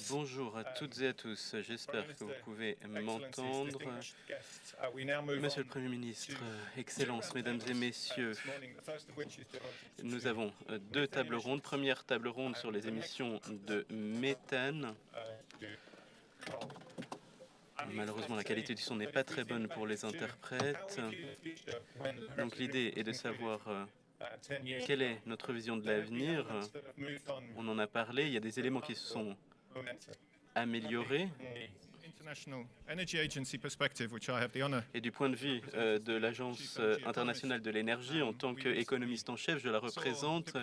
Bonjour à toutes et à tous, j'espère que vous pouvez m'entendre. Monsieur le Premier ministre, Excellences, Mesdames et Messieurs, nous avons deux tables rondes. Première table ronde sur les émissions de méthane. Malheureusement, la qualité du son n'est pas très bonne pour les interprètes. Donc l'idée est de savoir quelle est notre vision de l'avenir. On en a parlé, il y a des éléments qui se sont améliorés. Et du point de vue de l'Agence internationale de l'énergie, en tant qu'économiste en chef, je la représente.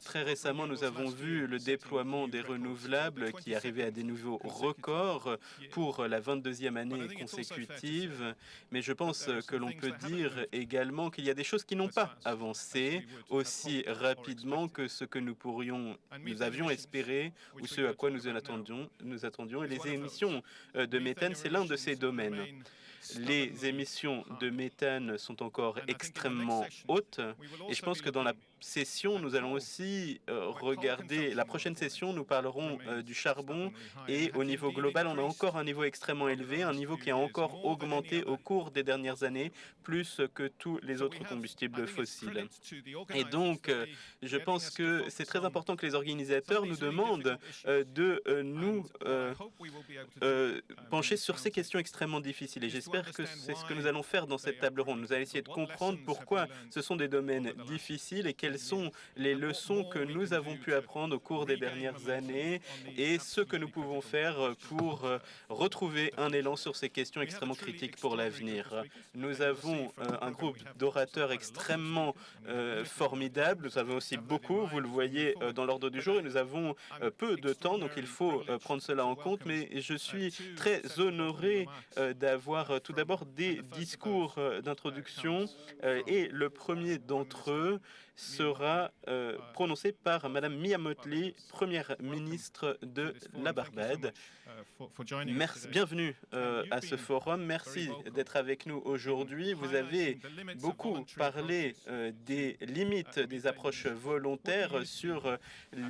Très récemment, nous avons vu le déploiement des renouvelables qui arrivait à des niveaux records pour la 22e année consécutive. Mais je pense que l'on peut dire également qu'il y a des choses qui n'ont pas avancé aussi rapidement que ce que nous avions espéré ou ce à quoi nous attendions. Et les émissions de méthane, c'est l'un de ces domaines. Les émissions de méthane sont encore extrêmement hautes et je pense que dans la session, nous allons aussi regarder, la prochaine session, nous parlerons du charbon et au niveau global, on a encore un niveau extrêmement élevé, un niveau qui a encore augmenté au cours des dernières années, plus que tous les autres combustibles fossiles. Et donc, je pense que c'est très important que les organisateurs nous demandent de nous pencher sur ces questions extrêmement difficiles. Et j'espère que c'est ce que nous allons faire dans cette table ronde. Nous allons essayer de comprendre pourquoi ce sont des domaines difficiles et quelles sont les leçons que nous avons pu apprendre au cours des dernières années et ce que nous pouvons faire pour retrouver un élan sur ces questions extrêmement critiques pour l'avenir. Nous avons un groupe d'orateurs extrêmement formidable. Nous avons aussi beaucoup, vous le voyez dans l'ordre du jour, et nous avons peu de temps, donc il faut prendre cela en compte. Mais je suis très honoré d'avoir tout d'abord des discours d'introduction et le premier d'entre eux sera prononcé par Madame Mia Mottley, Première ministre de la Barbade. Bienvenue à ce forum. Merci d'être avec nous aujourd'hui. Vous avez beaucoup parlé des limites des approches volontaires sur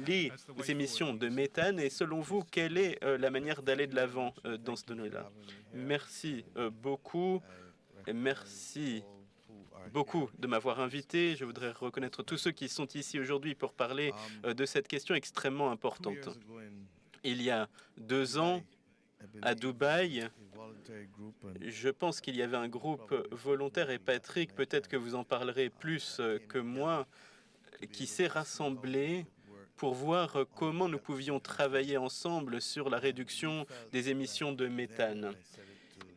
les émissions de méthane et selon vous, quelle est la manière d'aller de l'avant dans ce domaine-là? Merci beaucoup. Merci beaucoup de m'avoir invité. Je voudrais reconnaître tous ceux qui sont ici aujourd'hui pour parler de cette question extrêmement importante. Il y a 2 ans, à Dubaï, je pense qu'il y avait un groupe volontaire, et Patrick, peut-être que vous en parlerez plus que moi, qui s'est rassemblé pour voir comment nous pouvions travailler ensemble sur la réduction des émissions de méthane.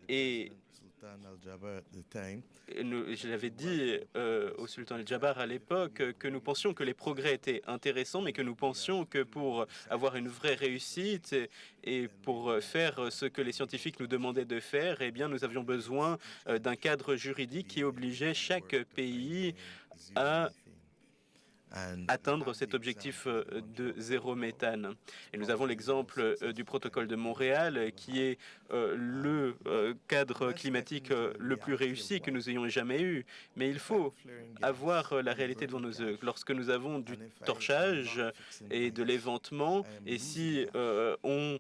Et je l'avais dit au sultan El-Jabbar à l'époque que nous pensions que les progrès étaient intéressants, mais que nous pensions que pour avoir une vraie réussite et pour faire ce que les scientifiques nous demandaient de faire, eh bien, nous avions besoin d'un cadre juridique qui obligeait chaque pays à atteindre cet objectif de zéro méthane. Et nous avons l'exemple du protocole de Montréal, qui est le cadre climatique le plus réussi que nous ayons jamais eu. Mais il faut avoir la réalité devant nos yeux. Lorsque nous avons du torchage et de l'éventement, et si on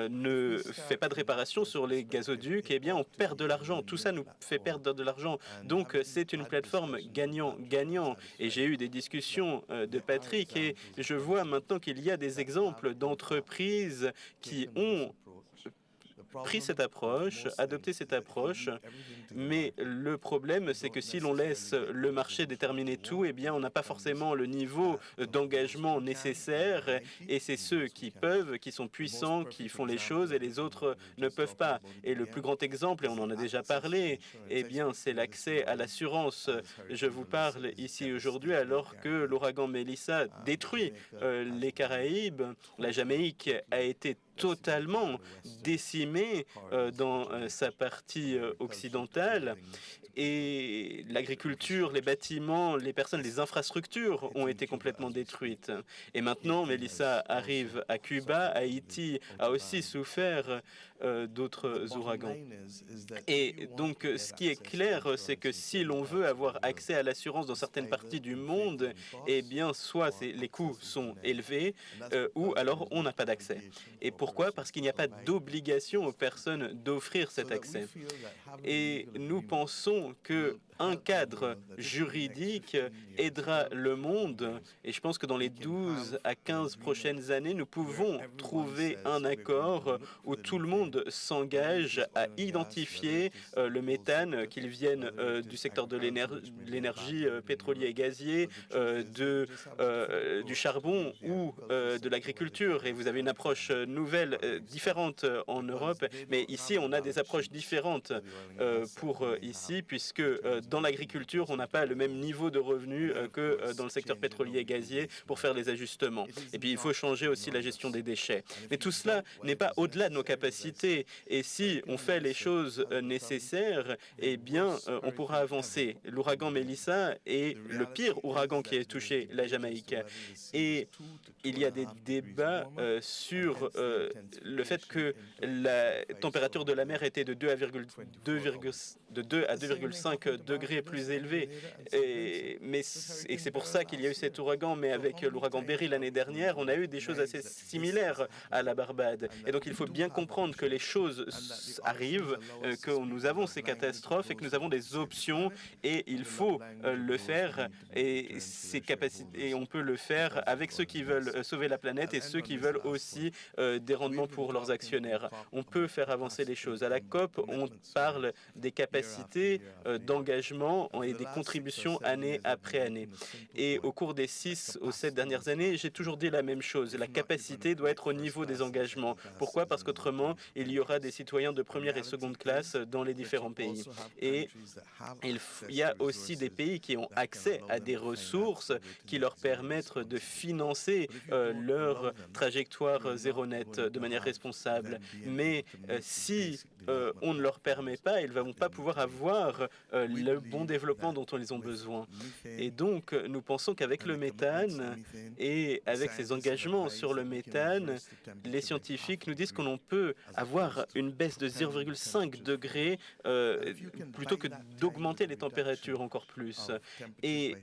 ne fait pas de réparation sur les gazoducs, eh bien, on perd de l'argent. Tout ça nous fait perdre de l'argent. Donc, c'est une plateforme gagnant-gagnant. Et j'ai eu des discussions de Patrick et je vois maintenant qu'il y a des exemples d'entreprises qui ont pris cette approche, adopté cette approche, mais le problème, c'est que si l'on laisse le marché déterminer tout, eh bien, on n'a pas forcément le niveau d'engagement nécessaire, et c'est ceux qui peuvent, qui sont puissants, qui font les choses, et les autres ne peuvent pas. Et le plus grand exemple, et on en a déjà parlé, eh bien, c'est l'accès à l'assurance. Je vous parle ici aujourd'hui alors que l'ouragan Melissa détruit les Caraïbes. La Jamaïque a été totalement décimé dans sa partie occidentale. Et l'agriculture, les bâtiments, les personnes, les infrastructures ont été complètement détruites. Et maintenant, Melissa arrive à Cuba. Haïti a aussi souffert d'autres ouragans. Et donc, ce qui est clair, c'est que si l'on veut avoir accès à l'assurance dans certaines parties du monde, eh bien, soit les coûts sont élevés, ou alors on n'a pas d'accès. Et pourquoi? Parce qu'il n'y a pas d'obligation aux personnes d'offrir cet accès. Et nous pensons qu'un cadre juridique aidera le monde, et je pense que dans les 12 à 15 prochaines années, nous pouvons trouver un accord où tout le monde s'engage à identifier le méthane, qu'il vienne du secteur de l'énergie pétrolier et gazier, du charbon ou de l'agriculture. Et vous avez une approche nouvelle, différente en Europe, mais ici on a des approches différentes pour ici, puisque dans l'agriculture, on n'a pas le même niveau de revenus que dans le secteur pétrolier et gazier pour faire les ajustements. Et puis, il faut changer aussi la gestion des déchets. Mais tout cela n'est pas au-delà de nos capacités. Et si on fait les choses nécessaires, eh bien, on pourra avancer. L'ouragan Melissa est le pire ouragan qui ait touché la Jamaïque. Et il y a des débats sur le fait que la température de la mer était de 2 à 2,5 degrés plus élevée. Et c'est pour ça qu'il y a eu cet ouragan. Mais avec l'ouragan Berry l'année dernière, on a eu des choses assez similaires à la Barbade. Et donc il faut bien comprendre que les choses arrivent, que nous avons ces catastrophes et que nous avons des options. Et il faut le faire. Et on peut le faire avec ceux qui veulent sauver la planète et ceux qui veulent aussi des rendements pour leurs actionnaires. On peut faire avancer les choses. À la COP, on parle des capacités d'engagement et des contributions année après année. Et au cours des 6 ou 7 dernières années, j'ai toujours dit la même chose. La capacité doit être au niveau des engagements. Pourquoi? Parce qu'autrement, il y aura des citoyens de première et seconde classe dans les différents pays. Et il y a aussi des pays qui ont accès à des ressources qui leur permettent de financer leur trajectoire zéro net de manière responsable. Mais si on ne leur permet pas, ils ne vont pas pouvoir avoir le bon développement dont ils ont besoin. Et donc, nous pensons qu'avec le méthane et avec ces engagements sur le méthane, les scientifiques nous disent qu'on peut avoir une baisse de 0,5 degrés plutôt que d'augmenter les températures encore plus. Et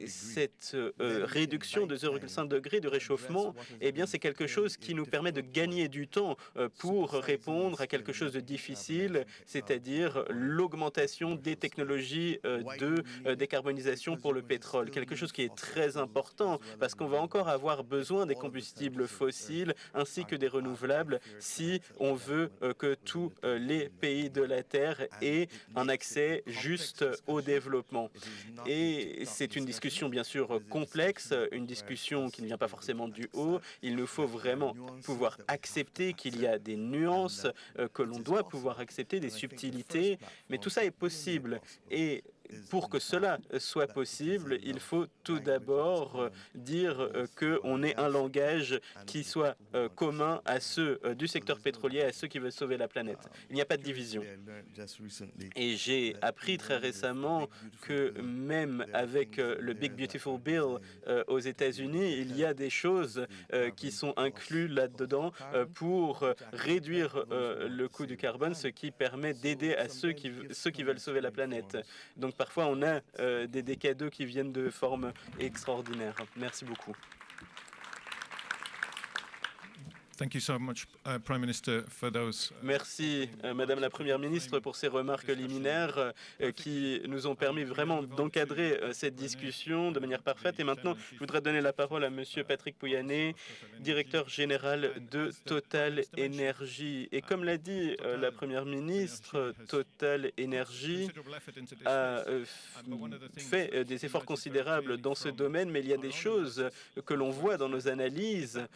cette réduction de 0,5 degrés de réchauffement, eh bien, c'est quelque chose qui nous permet de gagner du temps pour répondre à quelque chose de difficile, c'est-à-dire l'augmentation des technologies de décarbonisation pour le pétrole. Quelque chose qui est très important parce qu'on va encore avoir besoin des combustibles fossiles ainsi que des renouvelables si on veut que tous les pays de la Terre aient un accès juste au développement. Et c'est une discussion bien sûr complexe, une discussion qui ne vient pas forcément du haut. Il nous faut vraiment pouvoir accepter qu'il y a des nuances, que l'on doit pouvoir accepter, des subtilités, mais tout ça est possible. Et pour que cela soit possible, il faut tout d'abord dire qu'on ait un langage qui soit commun à ceux du secteur pétrolier, à ceux qui veulent sauver la planète. Il n'y a pas de division. Et j'ai appris très récemment que même avec le Big Beautiful Bill aux États-Unis, il y a des choses qui sont incluses là-dedans pour réduire le coût du carbone, ce qui permet d'aider à ceux qui veulent sauver la planète. Donc parfois, on a des cadeaux qui viennent de formes extraordinaires. Merci beaucoup. Merci, Madame la Première ministre, pour ces remarques liminaires qui nous ont permis vraiment d'encadrer cette discussion de manière parfaite. Et maintenant, je voudrais donner la parole à Monsieur Patrick Pouyanné, directeur général de Total Energy. Et comme l'a dit la Première ministre, Total Energy a fait des efforts considérables dans ce domaine, mais il y a des choses que l'on voit dans nos analyses,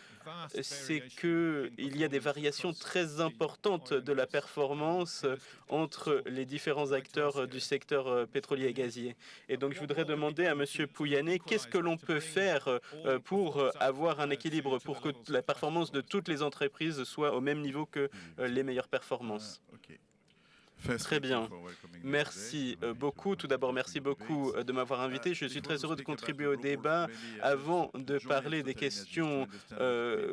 c'est que qu'il y a des variations très importantes de la performance entre les différents acteurs du secteur pétrolier et gazier. Et donc, je voudrais demander à M. Pouyanné, qu'est-ce que l'on peut faire pour avoir un équilibre, pour que la performance de toutes les entreprises soit au même niveau que les meilleures performances? Très bien. Merci beaucoup. Tout d'abord, merci beaucoup de m'avoir invité. Je suis très heureux de contribuer au débat. Avant de parler des questions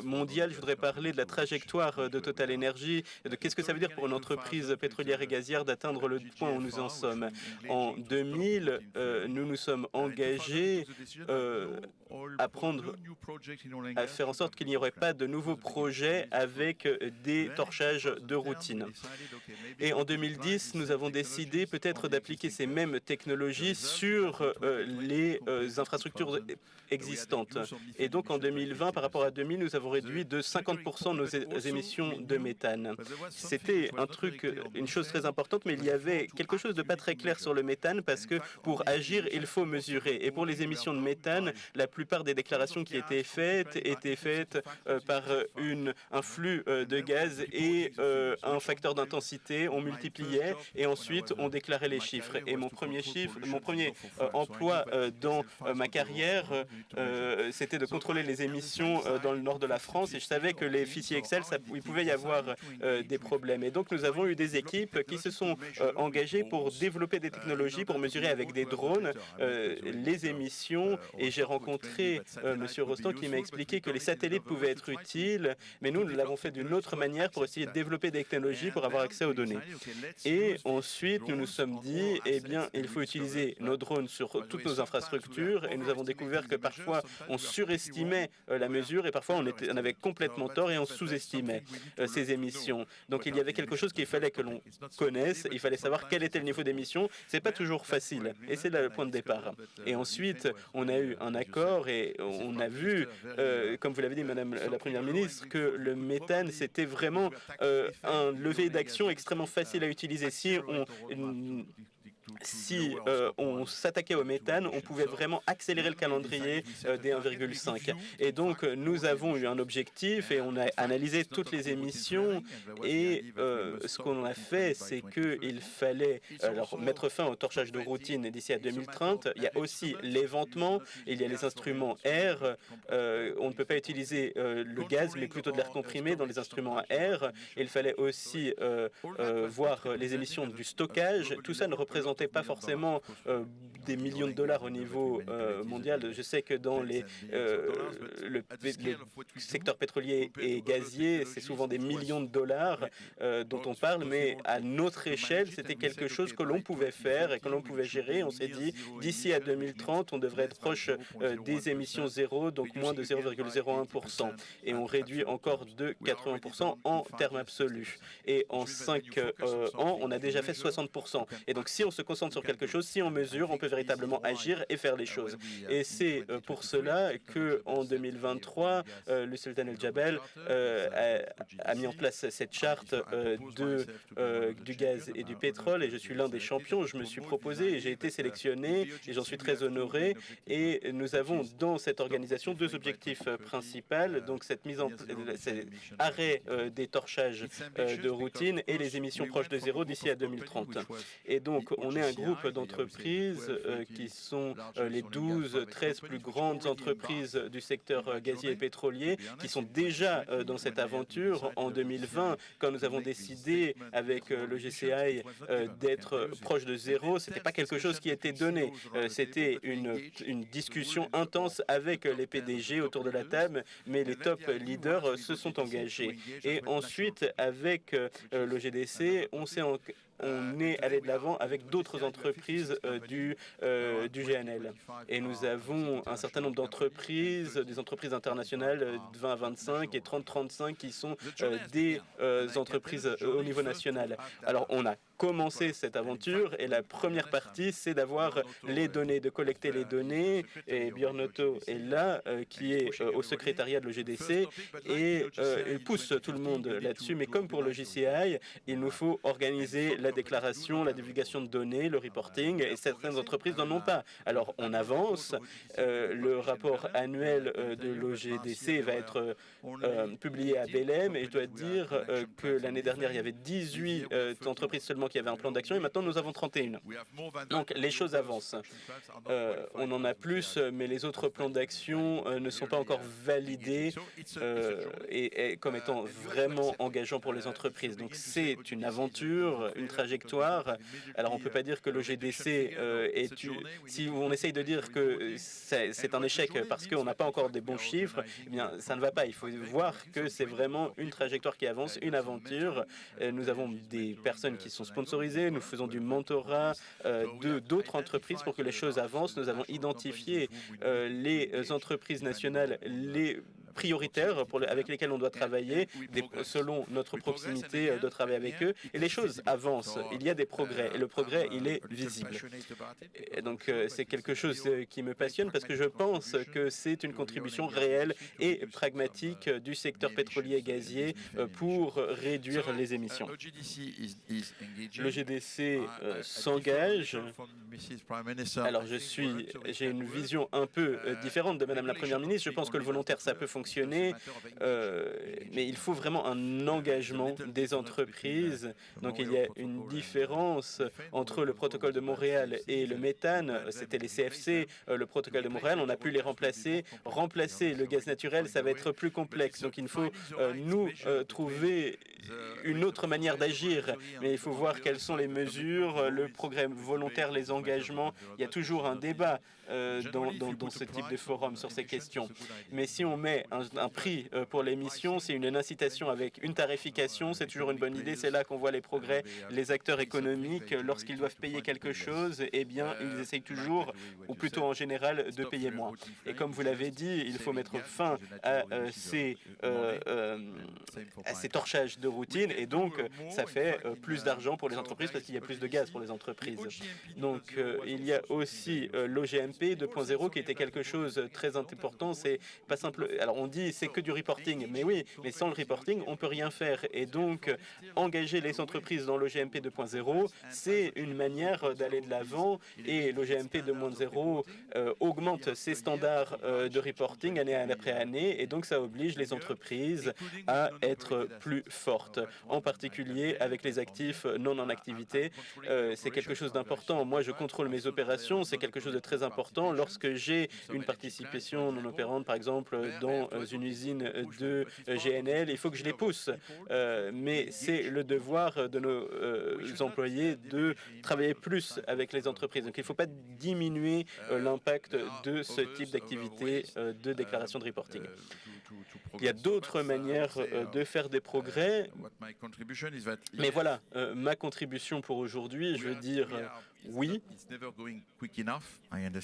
mondiales, je voudrais parler de la trajectoire de Total Energy, de qu'est-ce que ça veut dire pour une entreprise pétrolière et gazière d'atteindre le point où nous en sommes. En 2000, nous nous sommes engagés à faire en sorte qu'il n'y aurait pas de nouveaux projets avec des torchages de routine. Et en 2010, nous avons décidé peut-être d'appliquer ces mêmes technologies sur les infrastructures existantes. Et donc en 2020, par rapport à 2000, nous avons réduit de 50% nos émissions de méthane. C'était une chose très importante, mais il y avait quelque chose de pas très clair sur le méthane parce que pour agir, il faut mesurer. Et pour les émissions de méthane, la plupart des déclarations qui étaient faites par un flux de gaz et un facteur d'intensité. On multipliait et ensuite on déclarait les chiffres. Et mon premier emploi dans ma carrière, c'était de contrôler les émissions dans le nord de la France et je savais que les fichiers Excel, il pouvait y avoir des problèmes. Et donc nous avons eu des équipes qui se sont engagées pour développer des technologies pour mesurer avec des drones les émissions et j'ai rencontré M. Rostand qui m'a expliqué que les satellites pouvaient être utiles, mais nous l'avons fait d'une autre manière pour essayer de développer des technologies pour avoir accès aux données. Et ensuite, nous nous sommes dit, eh bien, il faut utiliser nos drones sur toutes nos infrastructures et nous avons découvert que parfois on surestimait la mesure et parfois on avait complètement tort et on sous-estimait ces émissions. Donc il y avait quelque chose qu'il fallait que l'on connaisse, il fallait savoir quel était le niveau d'émission. C'est pas toujours facile et c'est là le point de départ. Et ensuite, on a eu un accord et on a vu, comme vous l'avez dit, Madame la Première ministre, que le méthane, c'était vraiment un levier d'action extrêmement facile à utiliser. Si on s'attaquait au méthane, on pouvait vraiment accélérer le calendrier des 1,5. Et donc, nous avons eu un objectif et on a analysé toutes les émissions. Et ce qu'on a fait, c'est qu'il fallait mettre fin au torchage de routine d'ici à 2030. Il y a aussi l'éventement, il y a les instruments air. On ne peut pas utiliser le gaz, mais plutôt de l'air comprimé dans les instruments à air. Il fallait aussi voir les émissions du stockage. Tout ça ne représentait pas forcément des millions de dollars au niveau mondial. Je sais que dans le secteur pétrolier et gazier, c'est souvent des millions de dollars dont on parle, mais à notre échelle, c'était quelque chose que l'on pouvait faire et que l'on pouvait gérer. On s'est dit, d'ici à 2030, on devrait être proche des émissions zéro, donc moins de 0,01%. Et on réduit encore de 80% en termes absolus. Et en 5 ans, on a déjà fait 60%. Et donc, si on se concentre sur quelque chose, si on mesure, on peut véritablement agir et faire les choses. Et c'est pour cela qu'en 2023, le Sultan El Jabel a mis en place cette charte du gaz et du pétrole et je suis l'un des champions. Je me suis proposé et j'ai été sélectionné et j'en suis très honoré. Et nous avons dans cette organisation deux objectifs principaux, donc cet arrêt des torchages de routine et les émissions proches de zéro d'ici à 2030. Et donc, on est un groupe d'entreprises qui sont les 12-13 plus grandes entreprises du secteur gazier et pétrolier qui sont déjà dans cette aventure. En 2020, quand nous avons décidé avec le GCI d'être proche de zéro, ce n'était pas quelque chose qui était donné. C'était une discussion intense avec les PDG autour de la table, mais les top leaders se sont engagés. Et ensuite, avec le GDC, on est allé de l'avant avec d'autres entreprises du GNL. Et nous avons un certain nombre d'entreprises, des entreprises internationales 20 à 25 et 30-35 qui sont des entreprises au niveau national. Alors, on a commencé cette aventure et la première partie, c'est d'avoir les données, de collecter les données. Et Björn Otto est là, qui est au secrétariat de l'OGDC et il pousse tout le monde là-dessus. Mais comme pour le JCI, il nous faut organiser la la déclaration, la divulgation de données, le reporting, et certaines entreprises n'en ont pas. Alors on avance, le rapport annuel de l'OGDC va être publié à Belém, et je dois dire que l'année dernière, il y avait 18 entreprises seulement qui avaient un plan d'action, et maintenant nous avons 31. Donc les choses avancent. On en a plus, mais les autres plans d'action ne sont pas encore validés et comme étant vraiment engageants pour les entreprises. Donc c'est une aventure, une trajectoire. Alors on ne peut pas dire que l'OGDC si on essaye de dire que c'est un échec parce qu'on n'a pas encore des bons chiffres, eh bien ça ne va pas. Il faut voir que c'est vraiment une trajectoire qui avance, une aventure. Nous avons des personnes qui sont sponsorisées, nous faisons du mentorat d'autres entreprises pour que les choses avancent. Nous avons identifié les entreprises nationales les prioritaires avec lesquels on doit travailler selon notre proximité de travail avec eux. Et les choses avancent. Il y a des progrès. Et le progrès, il est visible. Et donc, c'est quelque chose qui me passionne parce que je pense que c'est une contribution réelle et pragmatique du secteur pétrolier et gazier pour réduire les émissions. Le GDC s'engage. Alors, j'ai une vision un peu différente de Madame la Première ministre. Je pense que le volontaire, ça peut fonctionner, mais il faut vraiment un engagement des entreprises. Donc, il y a une différence entre le protocole de Montréal et le méthane. C'était les CFC, le protocole de Montréal. On a pu les remplacer. Remplacer le gaz naturel, ça va être plus complexe. Donc, il faut nous trouver une autre manière d'agir, mais il faut voir quelles sont les mesures, le progrès volontaire, les engagements. Il y a toujours un débat dans ce type de forum sur ces questions. Mais si on met un prix pour l'émission, c'est une incitation avec une tarification, c'est toujours une bonne idée. C'est là qu'on voit les progrès. Les acteurs économiques, lorsqu'ils doivent payer quelque chose, eh bien, ils essayent toujours, ou plutôt en général, de payer moins. Et comme vous l'avez dit, il faut mettre fin à ces torchages de routine, et donc ça fait plus d'argent pour les entreprises parce qu'il y a plus de gaz pour les entreprises. Donc il y a aussi l'OGMP 2.0 qui était quelque chose de très important. C'est pas simple. Alors on dit c'est que du reporting, mais oui, mais sans le reporting on peut rien faire. Et donc engager les entreprises dans l'OGMP 2.0, c'est une manière d'aller de l'avant. Et l'OGMP 2.0 augmente ses standards de reporting année après année, et donc ça oblige les entreprises à être plus fortes, en particulier avec les actifs non en activité. C'est quelque chose d'important. Moi, je contrôle mes opérations, c'est quelque chose de très important. Lorsque j'ai une participation non opérante, par exemple, dans une usine de GNL, il faut que je les pousse. Mais c'est le devoir de nos employés de travailler plus avec les entreprises. Donc, il ne faut pas diminuer l'impact de ce type d'activité de déclaration de reporting. Il y a d'autres manières de faire des progrès, mais voilà, ma contribution pour aujourd'hui, je veux dire, oui.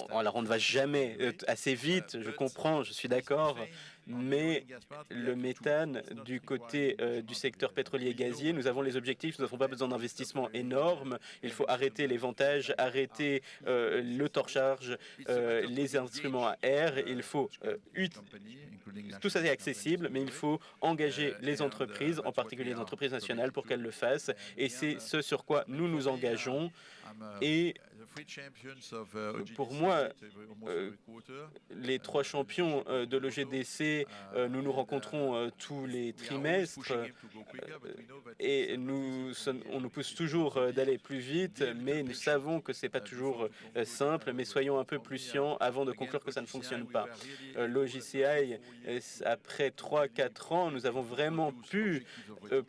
Alors, on ne va jamais assez vite, je comprends, je suis d'accord, mais le méthane du côté du secteur pétrolier et gazier, nous avons les objectifs, nous n'avons pas besoin d'investissements énormes, il faut arrêter les vantages, arrêter le torchage, les instruments à air, il faut tout ça est accessible, mais il faut engager les entreprises, en particulier les entreprises nationales, pour qu'elles le fassent, et c'est ce sur quoi nous nous engageons. Et pour moi, les 3 champions de l'OGDC, nous nous rencontrons tous les trimestres et on nous pousse toujours d'aller plus vite, mais nous savons que ce n'est pas toujours simple, mais soyons un peu plus scients avant de conclure que ça ne fonctionne pas. L'OGCI, après 3-4 ans, nous avons vraiment pu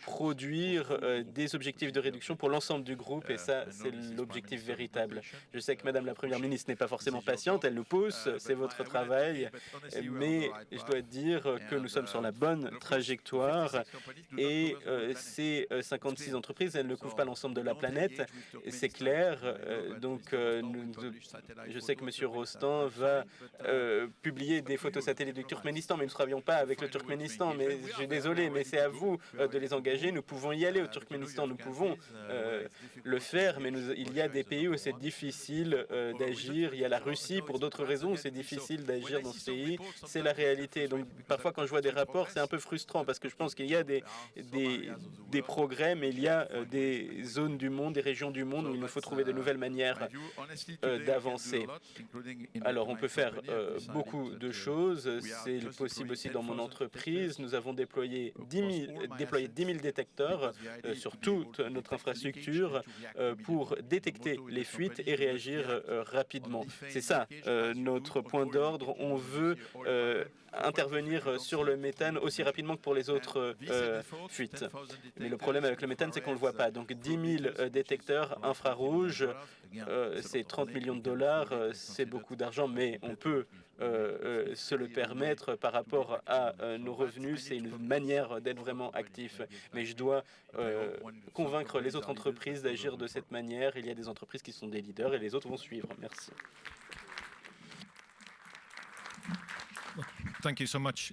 produire des objectifs de réduction pour l'ensemble du groupe, et ça, c'est l'objectif véritable. Je sais que Madame la Première ministre n'est pas forcément patiente, elle nous pousse, c'est votre travail, mais je dois dire que nous sommes sur la bonne trajectoire, et ces 56 entreprises, elles ne couvrent pas l'ensemble de la planète, c'est clair. Donc, je sais que M. Rostand va publier des photos satellites du Turkménistan, mais nous ne travaillons pas avec le Turkménistan, mais je suis désolé, mais c'est à vous de les engager. Nous pouvons y aller au Turkménistan, nous pouvons le faire, mais il y a des pays où c'est difficile d'agir. Il y a la Russie, pour d'autres raisons, où c'est difficile d'agir dans ce pays. C'est la réalité. Donc parfois, quand je vois des rapports, c'est un peu frustrant parce que je pense qu'il y a des progrès, mais il y a des zones du monde, des régions du monde où il nous faut trouver de nouvelles manières d'avancer. Alors, on peut faire beaucoup de choses. C'est possible aussi dans mon entreprise. Nous avons déployé 10 000 détecteurs sur toute notre infrastructure pour détecter les fuites et réagir rapidement. C'est ça notre point d'ordre. On veut intervenir sur le méthane aussi rapidement que pour les autres fuites. Mais le problème avec le méthane, c'est qu'on ne le voit pas. Donc 10 000 détecteurs infrarouges, c'est 30 millions de dollars, c'est beaucoup d'argent, mais on peut se le permettre par rapport à nos revenus. C'est une manière d'être vraiment actif. Mais je dois convaincre les autres entreprises d'agir de cette manière. Il y a des entreprises qui sont des leaders et les autres vont suivre. Merci. Thank you so much,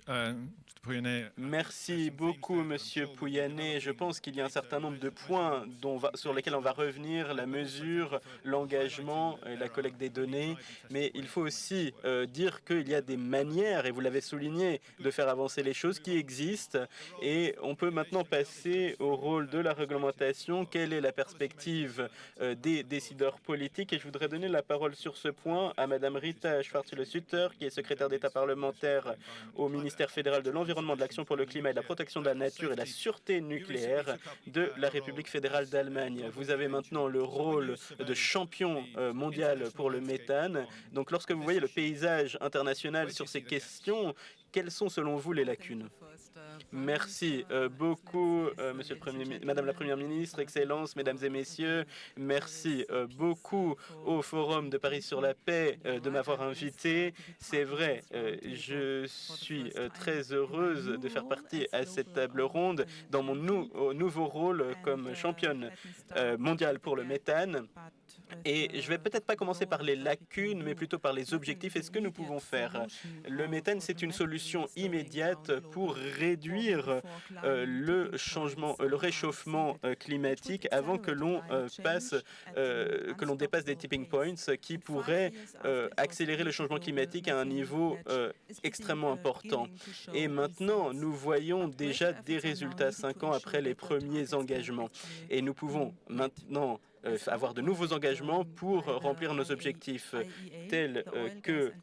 Merci beaucoup, Monsieur Pouyanné. Je pense qu'il y a un certain nombre de points sur lesquels on va revenir, la mesure, l'engagement et la collecte des données. Mais il faut aussi dire qu'il y a des manières, et vous l'avez souligné, de faire avancer les choses qui existent. Et on peut maintenant passer au rôle de la réglementation. Quelle est la perspective des décideurs politiques? Et je voudrais donner la parole sur ce point à Madame Rita Schwarzenegger, qui est secrétaire d'État parlementaire au ministère fédéral de l'Environnement, de l'Action pour le climat et de la protection de la nature et de la sûreté nucléaire de la République fédérale d'Allemagne. Vous avez maintenant le rôle de champion mondial pour le méthane. Donc lorsque vous voyez le paysage international sur ces questions, quelles sont selon vous les lacunes? Merci beaucoup, Madame la Première ministre, Excellences, Mesdames et Messieurs. Merci beaucoup au Forum de Paris sur la paix de m'avoir invité. C'est vrai, je suis très heureuse de faire partie à cette table ronde dans mon nouveau rôle comme championne mondiale pour le méthane. Et je vais peut-être pas commencer par les lacunes, mais plutôt par les objectifs et ce que nous pouvons faire. Le méthane, c'est une solution immédiate pour réduire le réchauffement climatique avant que l'on dépasse des tipping points qui pourraient accélérer le changement climatique à un niveau extrêmement important. Et maintenant, nous voyons déjà des résultats 5 ans après les premiers engagements. Et nous pouvons maintenant avoir de nouveaux engagements pour remplir nos objectifs, tels que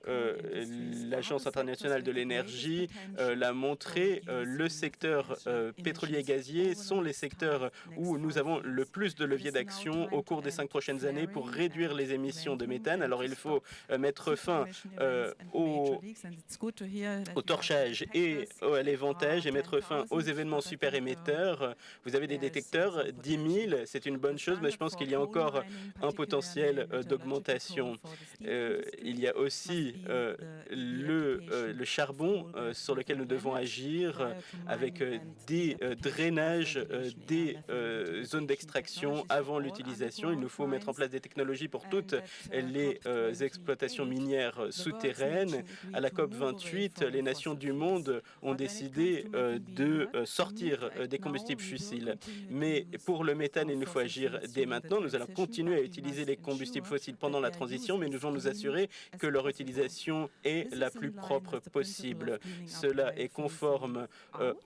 l'Agence internationale de l'énergie l'a montré. Le secteur pétrolier et gazier sont les secteurs où nous avons le plus de leviers d'action au cours des 5 prochaines années pour réduire les émissions de méthane. Alors il faut mettre fin au torchage et à l'éventage et mettre fin aux événements super émetteurs. Vous avez des détecteurs, 10 000, c'est une bonne chose, mais je pense qu'il y a encore un potentiel d'augmentation. Il y a aussi le charbon sur lequel nous devons agir avec des drainages des zones d'extraction avant l'utilisation. Il nous faut mettre en place des technologies pour toutes les exploitations minières souterraines. À la COP28, les nations du monde ont décidé de sortir des combustibles fossiles. Mais pour le méthane, il nous faut agir dès maintenant. Nous allons continuer à utiliser les combustibles fossiles pendant la transition, mais nous devons nous assurer que leur utilisation est la plus propre possible. Cela est conforme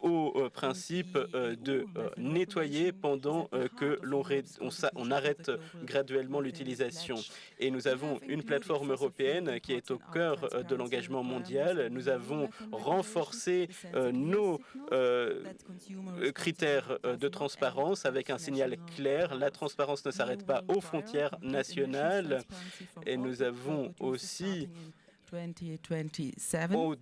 au principe de nettoyer pendant que l'on arrête graduellement l'utilisation. Et nous avons une plateforme européenne qui est au cœur de l'engagement mondial. Nous avons renforcé nos critères de transparence avec un signal clair. La transparence ne s'arrête pas aux frontières nationales et nous avons aussi au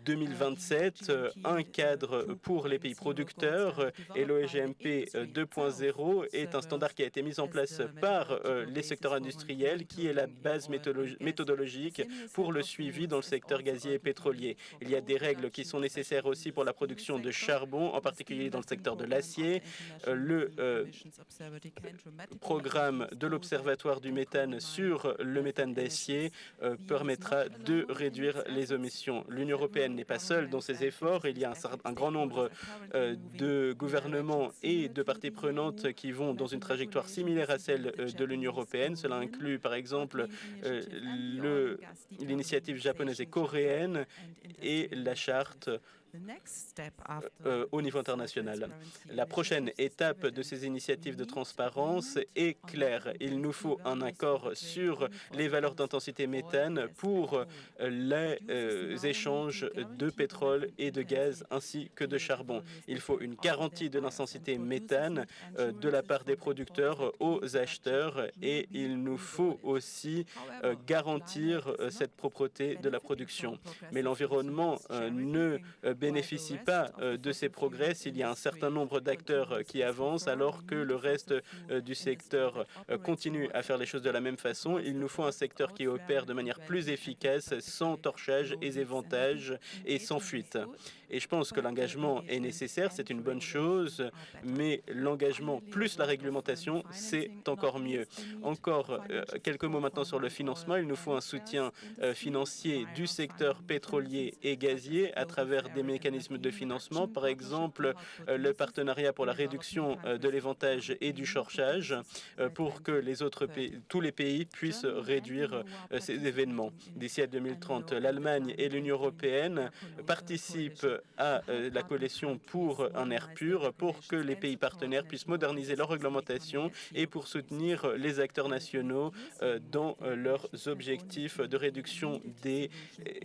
2027 un cadre pour les pays producteurs et l'OGMP 2.0 est un standard qui a été mis en place par les secteurs industriels qui est la base méthodologique pour le suivi dans le secteur gazier et pétrolier. Il y a des règles qui sont nécessaires aussi pour la production de charbon, en particulier dans le secteur de l'acier. Le programme de l'Observatoire du méthane sur le méthane d'acier permettra de réduire les émissions. L'Union européenne n'est pas seul dans ses efforts. Il y a un grand nombre de gouvernements et de parties prenantes qui vont dans une trajectoire similaire à celle de l'Union européenne. Cela inclut par exemple l'initiative japonaise et coréenne et la charte au niveau international. La prochaine étape de ces initiatives de transparence est claire. Il nous faut un accord sur les valeurs d'intensité méthane pour les échanges de pétrole et de gaz ainsi que de charbon. Il faut une garantie de l'intensité méthane de la part des producteurs aux acheteurs et il nous faut aussi garantir cette propreté de la production. Mais l'environnement ne bénéficie pas de ces progrès s'il y a un certain nombre d'acteurs qui avancent alors que le reste du secteur continue à faire les choses de la même façon. Il nous faut un secteur qui opère de manière plus efficace, sans torchage et éventage et sans fuite. Et je pense que l'engagement est nécessaire, c'est une bonne chose, mais l'engagement plus la réglementation, c'est encore mieux. Encore quelques mots maintenant sur le financement. Il nous faut un soutien financier du secteur pétrolier et gazier à travers des mécanismes de financement, par exemple le partenariat pour la réduction de l'éventage et du shortage pour que tous les pays puissent réduire ces événements. D'ici à 2030, l'Allemagne et l'Union européenne participent à la coalition pour un air pur pour que les pays partenaires puissent moderniser leur réglementation et pour soutenir les acteurs nationaux dans leurs objectifs de réduction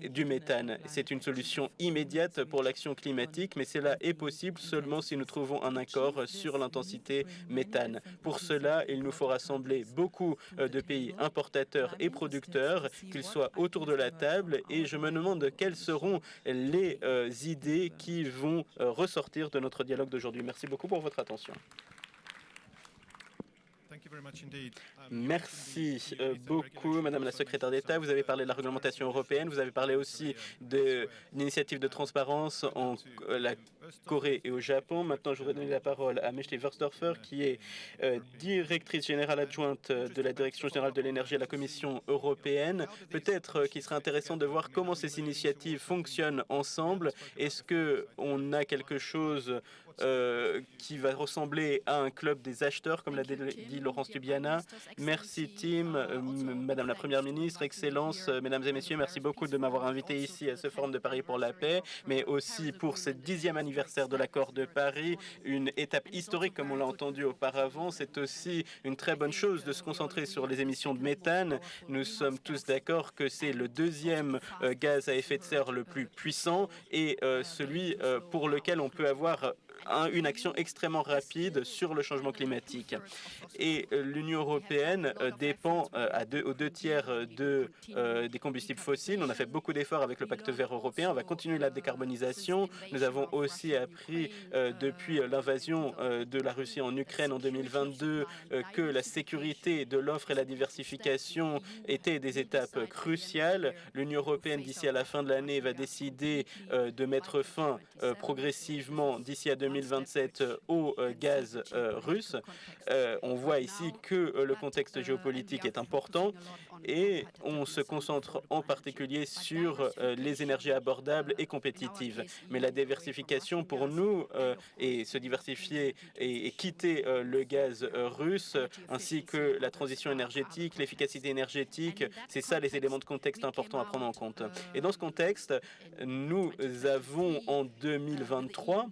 du méthane. C'est une solution immédiate pour l'action climatique, mais cela est possible seulement si nous trouvons un accord sur l'intensité méthane. Pour cela, il nous faut rassembler beaucoup de pays importateurs et producteurs, qu'ils soient autour de la table, et je me demande quelles seront les idées qui vont ressortir de notre dialogue d'aujourd'hui. Merci beaucoup pour votre attention. Merci beaucoup, Madame la Secrétaire d'État. Vous avez parlé de la réglementation européenne, vous avez parlé aussi de l'initiative de transparence en la Corée et au Japon. Maintenant, je voudrais donner la parole à Mechli Versdorfer, qui est directrice générale adjointe de la Direction générale de l'énergie à la Commission européenne. Peut-être qu'il serait intéressant de voir comment ces initiatives fonctionnent ensemble. Est-ce qu'on a quelque chose qui va ressembler à un club des acheteurs, comme l'a dit Laurence Tubiana? Merci, Tim, Madame la Première ministre, Excellences, Mesdames et Messieurs, merci beaucoup de m'avoir invité ici à ce Forum de Paris pour la paix, mais aussi pour ce 10e anniversaire de l'accord de Paris, une étape historique comme on l'a entendu auparavant. C'est aussi une très bonne chose de se concentrer sur les émissions de méthane. Nous sommes tous d'accord que c'est le deuxième gaz à effet de serre le plus puissant et celui pour lequel on peut avoir une action extrêmement rapide sur le changement climatique. Et l'Union européenne dépend aux 2/3 des combustibles fossiles. On a fait beaucoup d'efforts avec le pacte vert européen. On va continuer la décarbonisation. Nous avons aussi appris depuis l'invasion de la Russie en Ukraine en 2022 que la sécurité de l'offre et la diversification étaient des étapes cruciales. L'Union européenne, d'ici à la fin de l'année, va décider de mettre fin progressivement d'ici à 2027 au gaz russe. On voit ici que le contexte géopolitique est important et on se concentre en particulier sur les énergies abordables et compétitives. Mais la diversification pour nous et se diversifier et quitter le gaz russe ainsi que la transition énergétique, l'efficacité énergétique, c'est ça les éléments de contexte importants à prendre en compte. Et dans ce contexte, nous avons en 2023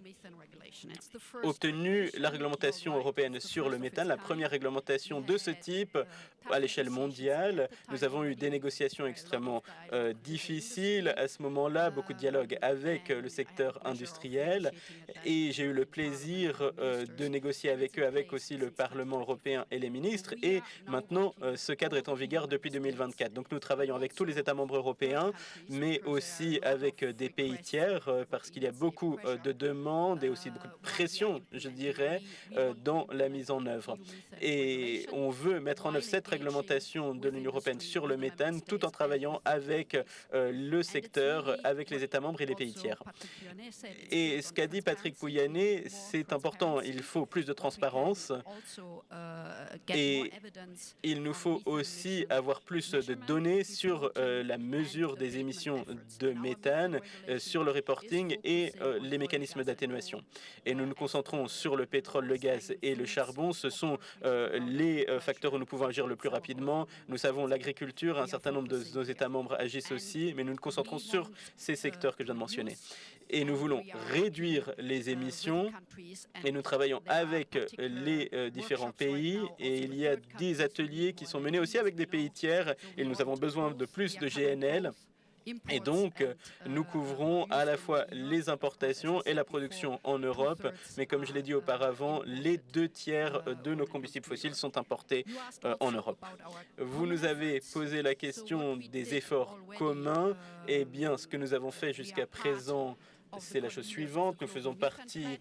obtenu la réglementation européenne sur le méthane, la première réglementation de ce type à l'échelle mondiale. Nous avons eu des négociations extrêmement difficiles. À ce moment-là, beaucoup de dialogues avec le secteur industriel et j'ai eu le plaisir de négocier avec eux, avec aussi le Parlement européen et les ministres. Et maintenant, ce cadre est en vigueur depuis 2024. Donc nous travaillons avec tous les États membres européens, mais aussi avec des pays tiers parce qu'il y a beaucoup de demandes et aussi beaucoup beaucoup de pression, je dirais, dans la mise en œuvre. Et on veut mettre en œuvre cette réglementation de l'Union européenne sur le méthane tout en travaillant avec le secteur, avec les États membres et les pays tiers. Et ce qu'a dit Patrick Pouyanné, c'est important. Il faut plus de transparence et il nous faut aussi avoir plus de données sur la mesure des émissions de méthane, sur le reporting et les mécanismes d'atténuation. Et nous nous concentrons sur le pétrole, le gaz et le charbon. Ce sont les facteurs où nous pouvons agir le plus rapidement. Nous savons l'agriculture, un certain nombre de nos États membres agissent aussi, mais nous nous concentrons sur ces secteurs que je viens de mentionner. Et nous voulons réduire les émissions et nous travaillons avec les différents pays et il y a des ateliers qui sont menés aussi avec des pays tiers et nous avons besoin de plus de GNL. Et donc, nous couvrons à la fois les importations et la production en Europe, mais comme je l'ai dit auparavant, les 2/3 de nos combustibles fossiles sont importés en Europe. Vous nous avez posé la question des efforts communs. Eh bien, ce que nous avons fait jusqu'à présent, c'est la chose suivante. Nous faisons partie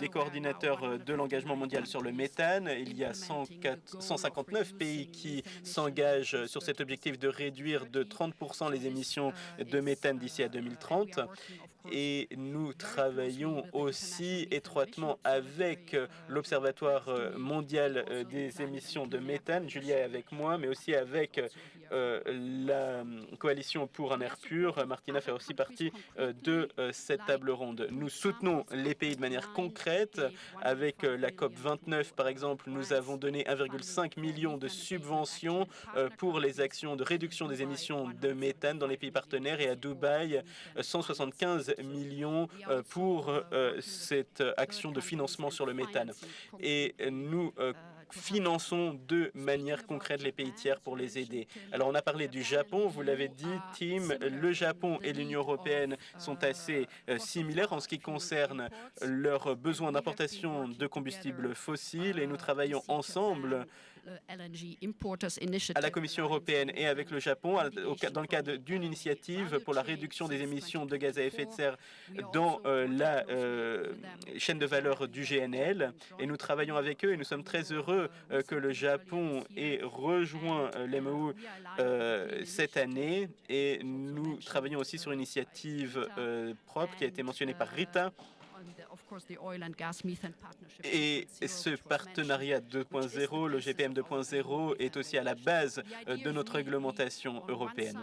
des coordinateurs de l'engagement mondial sur le méthane. Il y a 159 pays qui s'engagent sur cet objectif de réduire de 30% les émissions de méthane d'ici à 2030. Et nous travaillons aussi étroitement avec l'Observatoire mondial des émissions de méthane. Julia est avec moi, mais aussi avec la coalition pour un air pur. Martina fait aussi partie de cette table ronde. Nous soutenons les pays de manière concrète. Avec la COP 29, par exemple, nous avons donné 1,5 million de subventions pour les actions de réduction des émissions de méthane dans les pays partenaires et à Dubaï, 175 millions pour cette action de financement sur le méthane. Et nous finançons de manière concrète les pays tiers pour les aider. Alors on a parlé du Japon, vous l'avez dit, Tim, le Japon et l'Union européenne sont assez similaires en ce qui concerne leurs besoins d'importation de combustibles fossiles et nous travaillons ensemble à la Commission européenne et avec le Japon dans le cadre d'une initiative pour la réduction des émissions de gaz à effet de serre dans la chaîne de valeur du GNL. Et nous travaillons avec eux et nous sommes très heureux que le Japon ait rejoint l'MOU cette année. Et nous travaillons aussi sur une initiative propre qui a été mentionnée par Rita. Et ce partenariat 2.0, le GPM 2.0, est aussi à la base de notre réglementation européenne.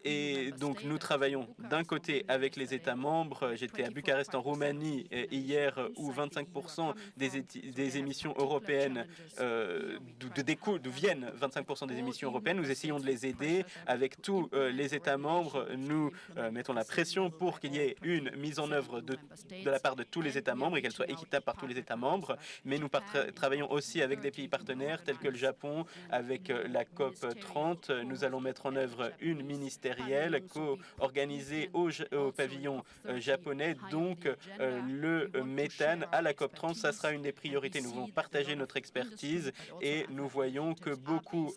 Et donc nous travaillons d'un côté avec les États membres. J'étais à Bucarest en Roumanie hier où 25% des émissions européennes d'où viennent 25% des émissions européennes. Nous essayons de les aider avec tous les États membres. Nous mettons la pression pour qu'il y ait une mise en œuvre de la part de tous les États membres et qu'elle soit équitable par tous les États membres. Mais nous travaillons aussi avec des pays partenaires tels que le Japon avec la COP 30. Nous allons mettre en œuvre une ministérielle co-organisée au pavillon japonais. Donc le méthane à la COP 30, ça sera une des priorités. Nous voulons partager notre expertise et nous voyons que beaucoup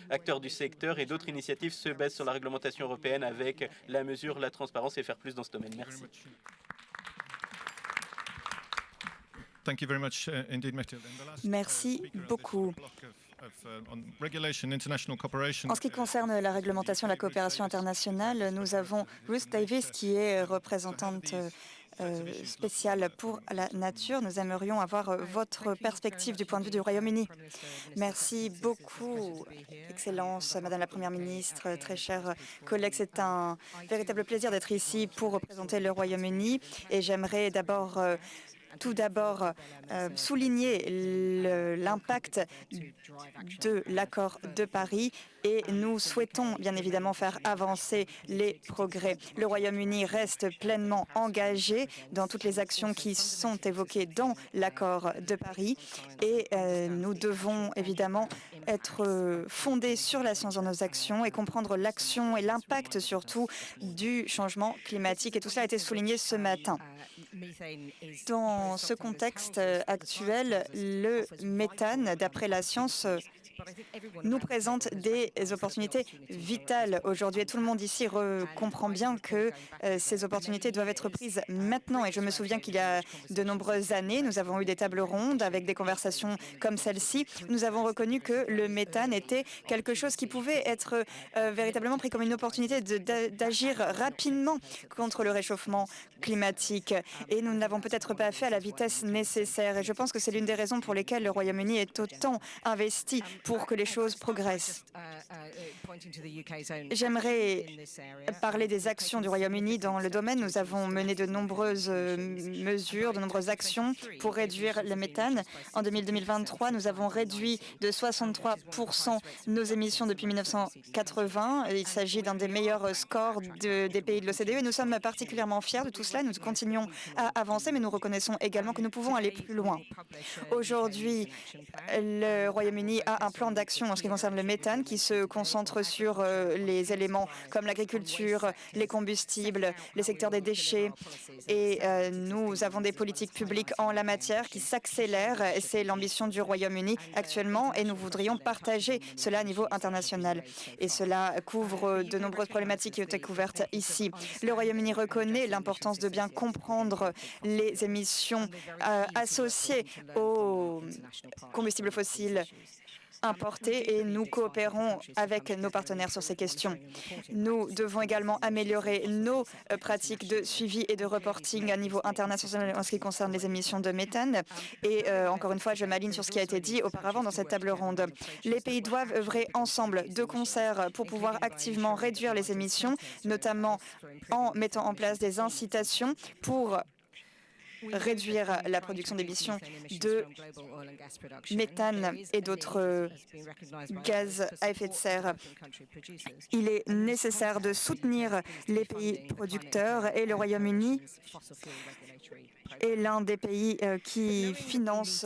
d'acteurs du secteur et d'autres initiatives se basent sur la réglementation européenne avec la mesure, la transparence et faire plus dans ce domaine. Merci. Merci beaucoup. En ce qui concerne la réglementation de la coopération internationale, nous avons Ruth Davis qui est représentante spéciale pour la nature. Nous aimerions avoir votre perspective du point de vue du Royaume-Uni. Merci beaucoup, Excellence, Madame la Première ministre, très chers collègues. C'est un véritable plaisir d'être ici pour représenter le Royaume-Uni et j'aimerais tout d'abord souligner l'impact de l'accord de Paris et nous souhaitons bien évidemment faire avancer les progrès. Le Royaume-Uni reste pleinement engagé dans toutes les actions qui sont évoquées dans l'accord de Paris et nous devons évidemment être fondés sur la science dans nos actions et comprendre l'action et l'impact surtout du changement climatique et tout cela a été souligné ce matin. Dans ce contexte actuel, le méthane, d'après la science, nous présente des opportunités vitales aujourd'hui. Et tout le monde ici comprend bien que ces opportunités doivent être prises maintenant. Et je me souviens qu'il y a de nombreuses années, nous avons eu des tables rondes avec des conversations comme celle-ci. Nous avons reconnu que le méthane était quelque chose qui pouvait être véritablement pris comme une opportunité d'agir rapidement contre le réchauffement climatique. Et nous ne l'avons peut-être pas fait à la vitesse nécessaire. Et je pense que c'est l'une des raisons pour lesquelles le Royaume-Uni est autant investi pour que les choses progressent. J'aimerais parler des actions du Royaume-Uni dans le domaine. Nous avons mené de nombreuses mesures, de nombreuses actions pour réduire le méthane. En 2023, nous avons réduit de 63% nos émissions depuis 1980. Il s'agit d'un des meilleurs scores des pays de l'OCDE et nous sommes particulièrement fiers de tout cela. Nous continuons à avancer, mais nous reconnaissons également que nous pouvons aller plus loin. Aujourd'hui, le Royaume-Uni a un plan d'action en ce qui concerne le méthane qui se concentre sur les éléments comme l'agriculture, les combustibles, les secteurs des déchets. Et nous avons des politiques publiques en la matière qui s'accélèrent. C'est l'ambition du Royaume-Uni actuellement et nous voudrions partager cela à niveau international. Et cela couvre de nombreuses problématiques qui ont été couvertes ici. Le Royaume-Uni reconnaît l'importance de bien comprendre les émissions associées aux combustibles fossiles importés et nous coopérons avec nos partenaires sur ces questions. Nous devons également améliorer nos pratiques de suivi et de reporting à niveau international en ce qui concerne les émissions de méthane. Et encore une fois, je m'aligne sur ce qui a été dit auparavant dans cette table ronde. Les pays doivent œuvrer ensemble, de concert, pour pouvoir activement réduire les émissions, notamment en mettant en place des incitations pour réduire la production d'émissions de méthane et d'autres gaz à effet de serre. Il est nécessaire de soutenir les pays producteurs et le Royaume-Uni est l'un des pays qui finance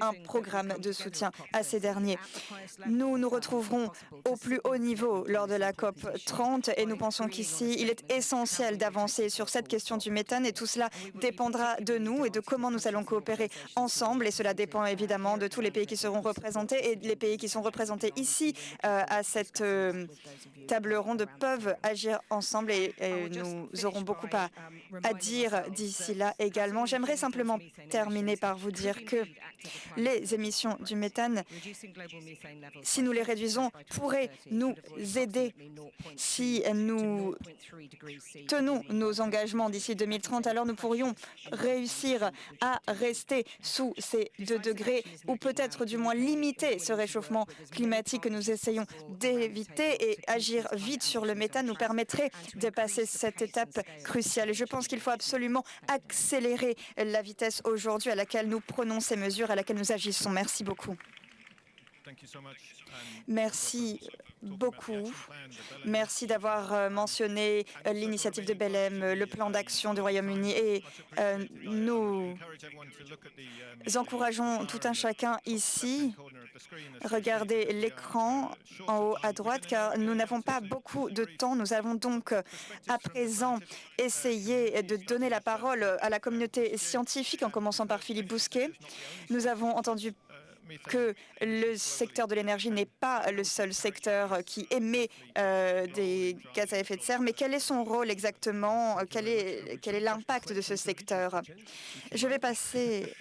un programme de soutien à ces derniers. Nous nous retrouverons au plus haut niveau lors de la COP 30 et nous pensons qu'ici, il est essentiel d'avancer sur cette question du méthane et tout cela dépendra de nous et de comment nous allons coopérer ensemble et cela dépend évidemment de tous les pays qui seront représentés et les pays qui sont représentés ici à cette table ronde peuvent agir ensemble et nous aurons beaucoup à dire d'ici là également. J'aimerais simplement terminer par vous dire que les émissions du méthane, si nous les réduisons, pourraient nous aider si nous tenons nos engagements d'ici 2030. Alors nous pourrions réussir à rester sous ces 2 degrés ou peut-être du moins limiter ce réchauffement climatique que nous essayons d'éviter et agir vite sur le méthane nous permettrait de passer cette étape cruciale. Je pense qu'il faut absolument accélérer la vitesse aujourd'hui à laquelle nous prenons ces mesures, à laquelle nous agissons. Merci beaucoup. Merci beaucoup. Merci d'avoir mentionné l'initiative de Belém, le plan d'action du Royaume-Uni et nous encourageons tout un chacun ici. Regardez l'écran en haut à droite car nous n'avons pas beaucoup de temps. Nous allons donc à présent essayer de donner la parole à la communauté scientifique en commençant par Philippe Bousquet. Nous avons entendu que le secteur de l'énergie n'est pas le seul secteur qui émet des gaz à effet de serre, mais quel est son rôle exactement? Quel est l'impact de ce secteur? Je vais passer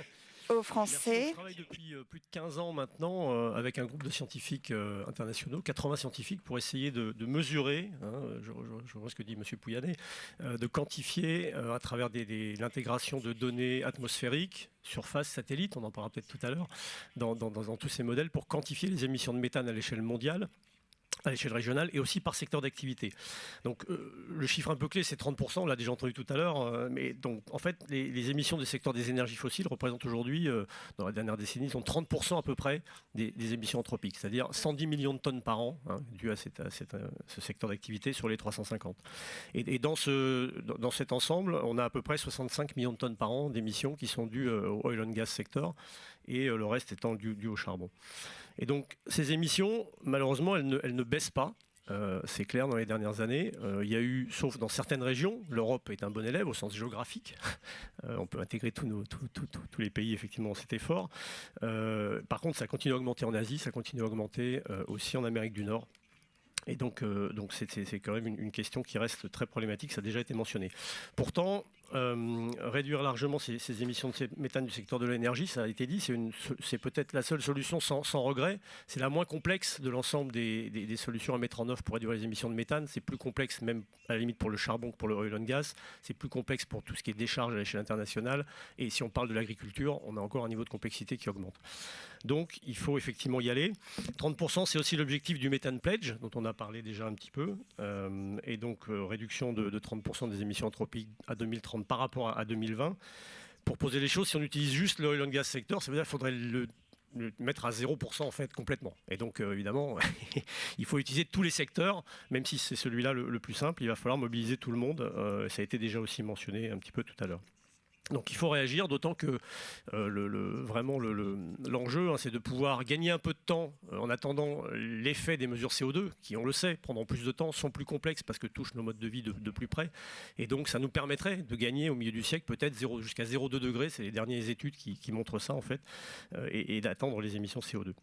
au français. Je travaille depuis plus de 15 ans maintenant avec un groupe de scientifiques internationaux, 80 scientifiques, pour essayer de mesurer, je vois ce que dit M. Pouyanné, de quantifier à travers l'intégration de données atmosphériques, surface, satellite, on en parlera peut-être tout à l'heure, dans tous ces modèles pour quantifier les émissions de méthane à l'échelle mondiale, à l'échelle régionale et aussi par secteur d'activité. Donc le chiffre un peu clé, c'est 30%, on l'a déjà entendu tout à l'heure, mais donc en fait les émissions des secteurs des énergies fossiles représentent aujourd'hui, dans la dernière décennie, sont 30% à peu près des émissions anthropiques, c'est-à-dire 110 millions de tonnes par an, dues à ce secteur d'activité sur les 350. Et dans cet ensemble, on a à peu près 65 millions de tonnes par an d'émissions qui sont dues au oil and gas sector et le reste étant dû au charbon. Et donc, ces émissions, malheureusement, elles ne baissent pas. c'est clair, dans les dernières années. Il y a eu, sauf dans certaines régions, l'Europe est un bon élève au sens géographique. On peut intégrer tous les pays effectivement dans cet effort. Par contre, ça continue à augmenter en Asie, ça continue à augmenter aussi en Amérique du Nord. Et donc c'est quand même une question qui reste très problématique, ça a déjà été mentionné. Pourtant, réduire largement ces émissions de méthane du secteur de l'énergie, ça a été dit, c'est peut-être la seule solution sans regret. C'est la moins complexe de l'ensemble des solutions à mettre en œuvre pour réduire les émissions de méthane. C'est plus complexe même à la limite pour le charbon que pour le oil and gas. C'est plus complexe pour tout ce qui est décharge à l'échelle internationale. Et si on parle de l'agriculture, on a encore un niveau de complexité qui augmente. Donc il faut effectivement y aller. 30%, c'est aussi l'objectif du Methane Pledge, dont on a parlé déjà un petit peu. Et donc réduction de 30% des émissions anthropiques à 2030 par rapport à 2020. Pour poser les choses, si on utilise juste le oil and gas sector, ça veut dire qu'il faudrait le mettre à 0% en fait complètement. Et donc évidemment, il faut utiliser tous les secteurs, même si c'est celui-là le plus simple, il va falloir mobiliser tout le monde. Ça a été déjà aussi mentionné un petit peu tout à l'heure. Donc il faut réagir, d'autant que vraiment l'enjeu, c'est de pouvoir gagner un peu de temps en attendant l'effet des mesures CO2, qui, on le sait, prendront plus de temps, sont plus complexes parce que touchent nos modes de vie de plus près. Et donc ça nous permettrait de gagner au milieu du siècle peut-être jusqu'à 0,2 degrés, c'est les dernières études qui montrent ça en fait, et d'attendre les émissions CO2.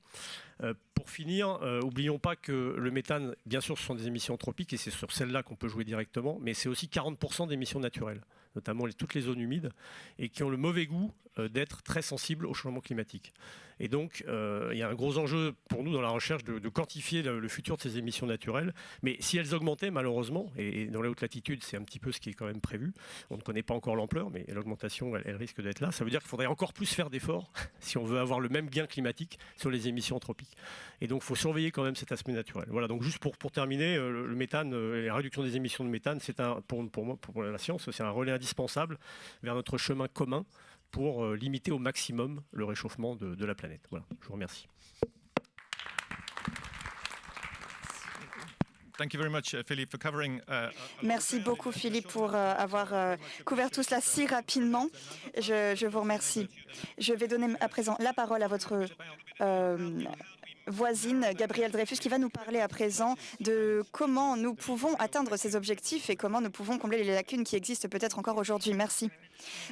Pour finir, n'oublions pas que le méthane, bien sûr, ce sont des émissions anthropiques et c'est sur celles-là qu'on peut jouer directement, mais c'est aussi 40% d'émissions naturelles, notamment toutes les zones humides, et qui ont le mauvais goût d'être très sensibles au changement climatique. Et donc, il y a un gros enjeu pour nous dans la recherche de quantifier le futur de ces émissions naturelles. Mais si elles augmentaient, malheureusement, et dans la haute latitude, c'est un petit peu ce qui est quand même prévu, on ne connaît pas encore l'ampleur, mais l'augmentation, elle risque d'être là. Ça veut dire qu'il faudrait encore plus faire d'efforts si on veut avoir le même gain climatique sur les émissions anthropiques. Et donc, il faut surveiller quand même cet aspect naturel. Voilà, donc juste pour terminer, le méthane, la réduction des émissions de méthane, c'est pour moi, pour la science, c'est un relais indispensable vers notre chemin commun pour limiter au maximum le réchauffement de la planète. Voilà, je vous remercie. Merci beaucoup, Philippe, pour avoir couvert tout cela si rapidement. Je vous remercie. Je vais donner à présent la parole à votre voisine, Gabrielle Dreyfus, qui va nous parler à présent de comment nous pouvons atteindre ces objectifs et comment nous pouvons combler les lacunes qui existent peut-être encore aujourd'hui. Merci.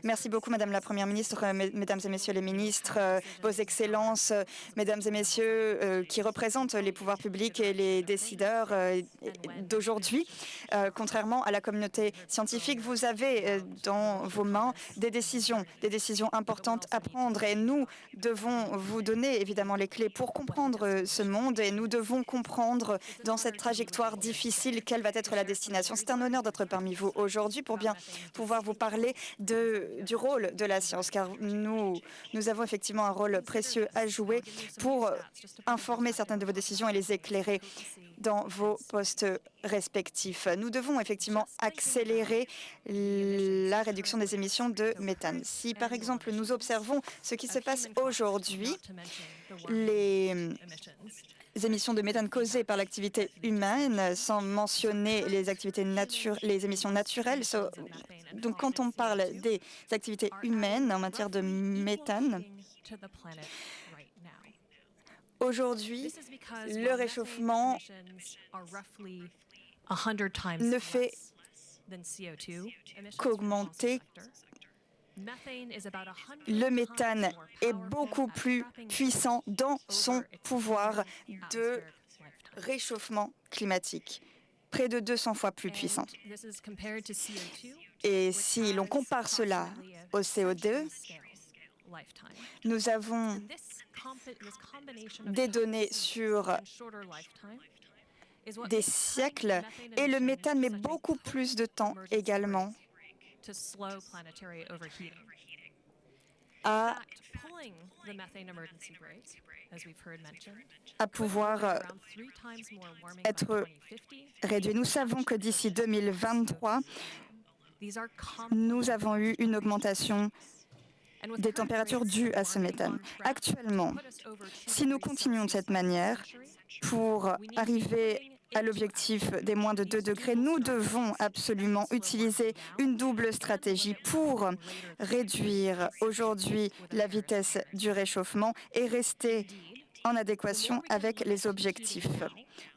Merci beaucoup, Madame la Première ministre, Mesdames et Messieurs les ministres, Vos Excellences, Mesdames et Messieurs qui représentent les pouvoirs publics et les décideurs d'aujourd'hui. Contrairement à la communauté scientifique, vous avez dans vos mains des décisions importantes à prendre et nous devons vous donner évidemment les clés pour comprendre ce monde et nous devons comprendre dans cette trajectoire difficile quelle va être la destination. C'est un honneur d'être parmi vous aujourd'hui pour bien pouvoir vous parler du rôle de la science, car nous avons effectivement un rôle précieux à jouer pour informer certaines de vos décisions et les éclairer dans vos postes respectifs. Nous devons effectivement accélérer la réduction des émissions de méthane. Si, par exemple, nous observons ce qui se passe aujourd'hui, les émissions de méthane causées par l'activité humaine, sans mentionner les émissions naturelles. Donc, quand on parle des activités humaines en matière de méthane, aujourd'hui, le réchauffement ne fait qu'augmenter. Le méthane est beaucoup plus puissant dans son pouvoir de réchauffement climatique, près de 200 fois plus puissant. Et si l'on compare cela au CO2, nous avons des données sur des siècles et le méthane met beaucoup plus de temps également à pouvoir être réduit. Nous savons que d'ici 2023, nous avons eu une augmentation des températures dues à ce méthane. Actuellement, si nous continuons de cette manière, pour arriver à l'objectif des moins de 2 degrés, nous devons absolument utiliser une double stratégie pour réduire aujourd'hui la vitesse du réchauffement et rester en adéquation avec les objectifs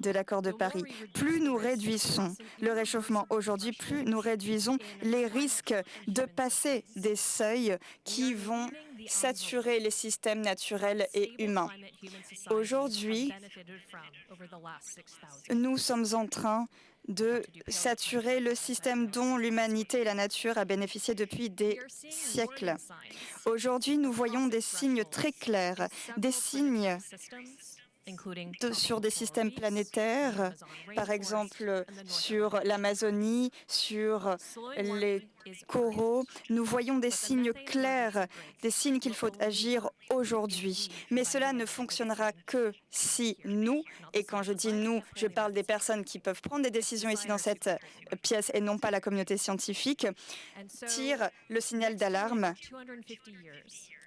de l'accord de Paris. Plus nous réduisons le réchauffement aujourd'hui, plus nous réduisons les risques de passer des seuils qui vont saturer les systèmes naturels et humains. Aujourd'hui, nous sommes en train de saturer le système dont l'humanité et la nature a bénéficié depuis des siècles. Aujourd'hui, nous voyons des signes très clairs, des signes sur des systèmes planétaires, par exemple sur l'Amazonie, sur les coraux. Nous voyons des signes clairs, des signes qu'il faut agir aujourd'hui. Mais cela ne fonctionnera que si nous, et quand je dis nous, je parle des personnes qui peuvent prendre des décisions ici dans cette pièce et non pas la communauté scientifique, tirent le signal d'alarme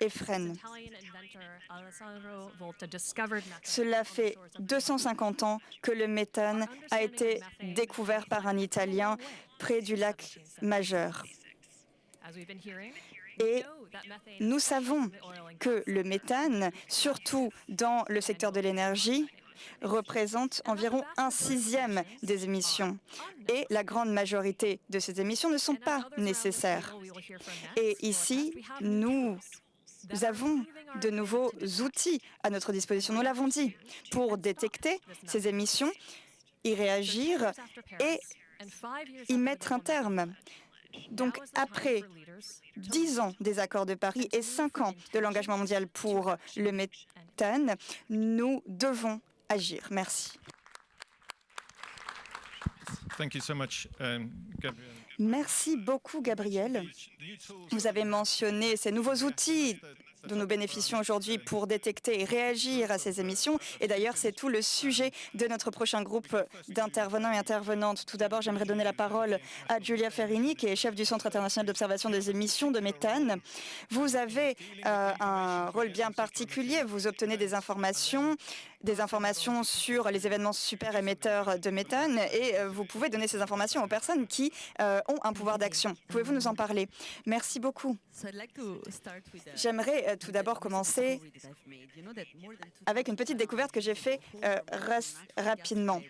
et freinent. Cela fait 250 ans que le méthane a été découvert par un Italien près du lac Majeur. Et nous savons que le méthane, surtout dans le secteur de l'énergie, représente environ 1/6 des émissions. Et la grande majorité de ces émissions ne sont pas nécessaires. Et ici, nous avons de nouveaux outils à notre disposition, nous l'avons dit, pour détecter ces émissions, y réagir et y mettre un terme. Donc, après 10 ans des accords de Paris et 5 ans de l'engagement mondial pour le méthane, nous devons agir. Merci. Merci beaucoup, Gabriel. Vous avez mentionné ces nouveaux outils dont nous bénéficions aujourd'hui pour détecter et réagir à ces émissions. Et d'ailleurs, c'est tout le sujet de notre prochain groupe d'intervenants et intervenantes. Tout d'abord, j'aimerais donner la parole à Giulia Ferrini, qui est chef du Centre international d'observation des émissions de méthane. Vous avez un rôle bien particulier. Vous obtenez des informations sur les événements super émetteurs de méthane et vous pouvez donner ces informations aux personnes qui ont un pouvoir d'action. Pouvez-vous nous en parler? Merci beaucoup. J'aimerais tout d'abord commencer avec une petite découverte que j'ai faite rapidement.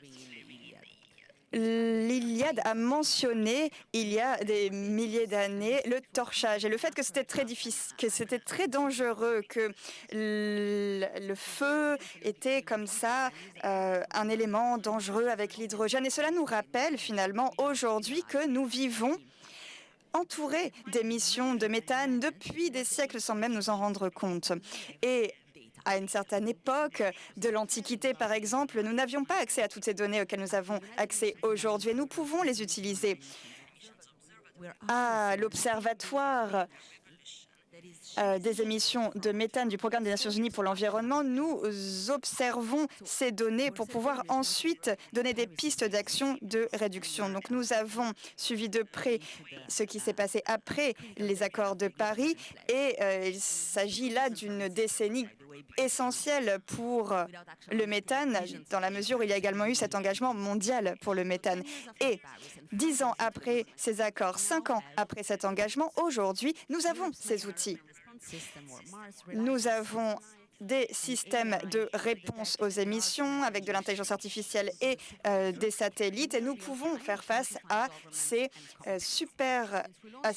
L'Iliade a mentionné, il y a des milliers d'années, le torchage et le fait que c'était très difficile, que c'était très dangereux, que le feu était comme ça un élément dangereux avec l'hydrogène. Et cela nous rappelle finalement aujourd'hui que nous vivons entourés d'émissions de méthane depuis des siècles sans même nous en rendre compte. Et à une certaine époque de l'Antiquité, par exemple, nous n'avions pas accès à toutes ces données auxquelles nous avons accès aujourd'hui. Et nous pouvons les utiliser. À l'Observatoire des émissions de méthane du Programme des Nations Unies pour l'environnement, nous observons ces données pour pouvoir ensuite donner des pistes d'action de réduction. Donc nous avons suivi de près ce qui s'est passé après les accords de Paris et il s'agit là d'une décennie essentielle pour le méthane, dans la mesure où il y a également eu cet engagement mondial pour le méthane. Et 10 ans après ces accords, 5 ans après cet engagement, aujourd'hui, nous avons ces outils. Nous avons des systèmes de réponse aux émissions avec de l'intelligence artificielle et des satellites et nous pouvons faire face à ces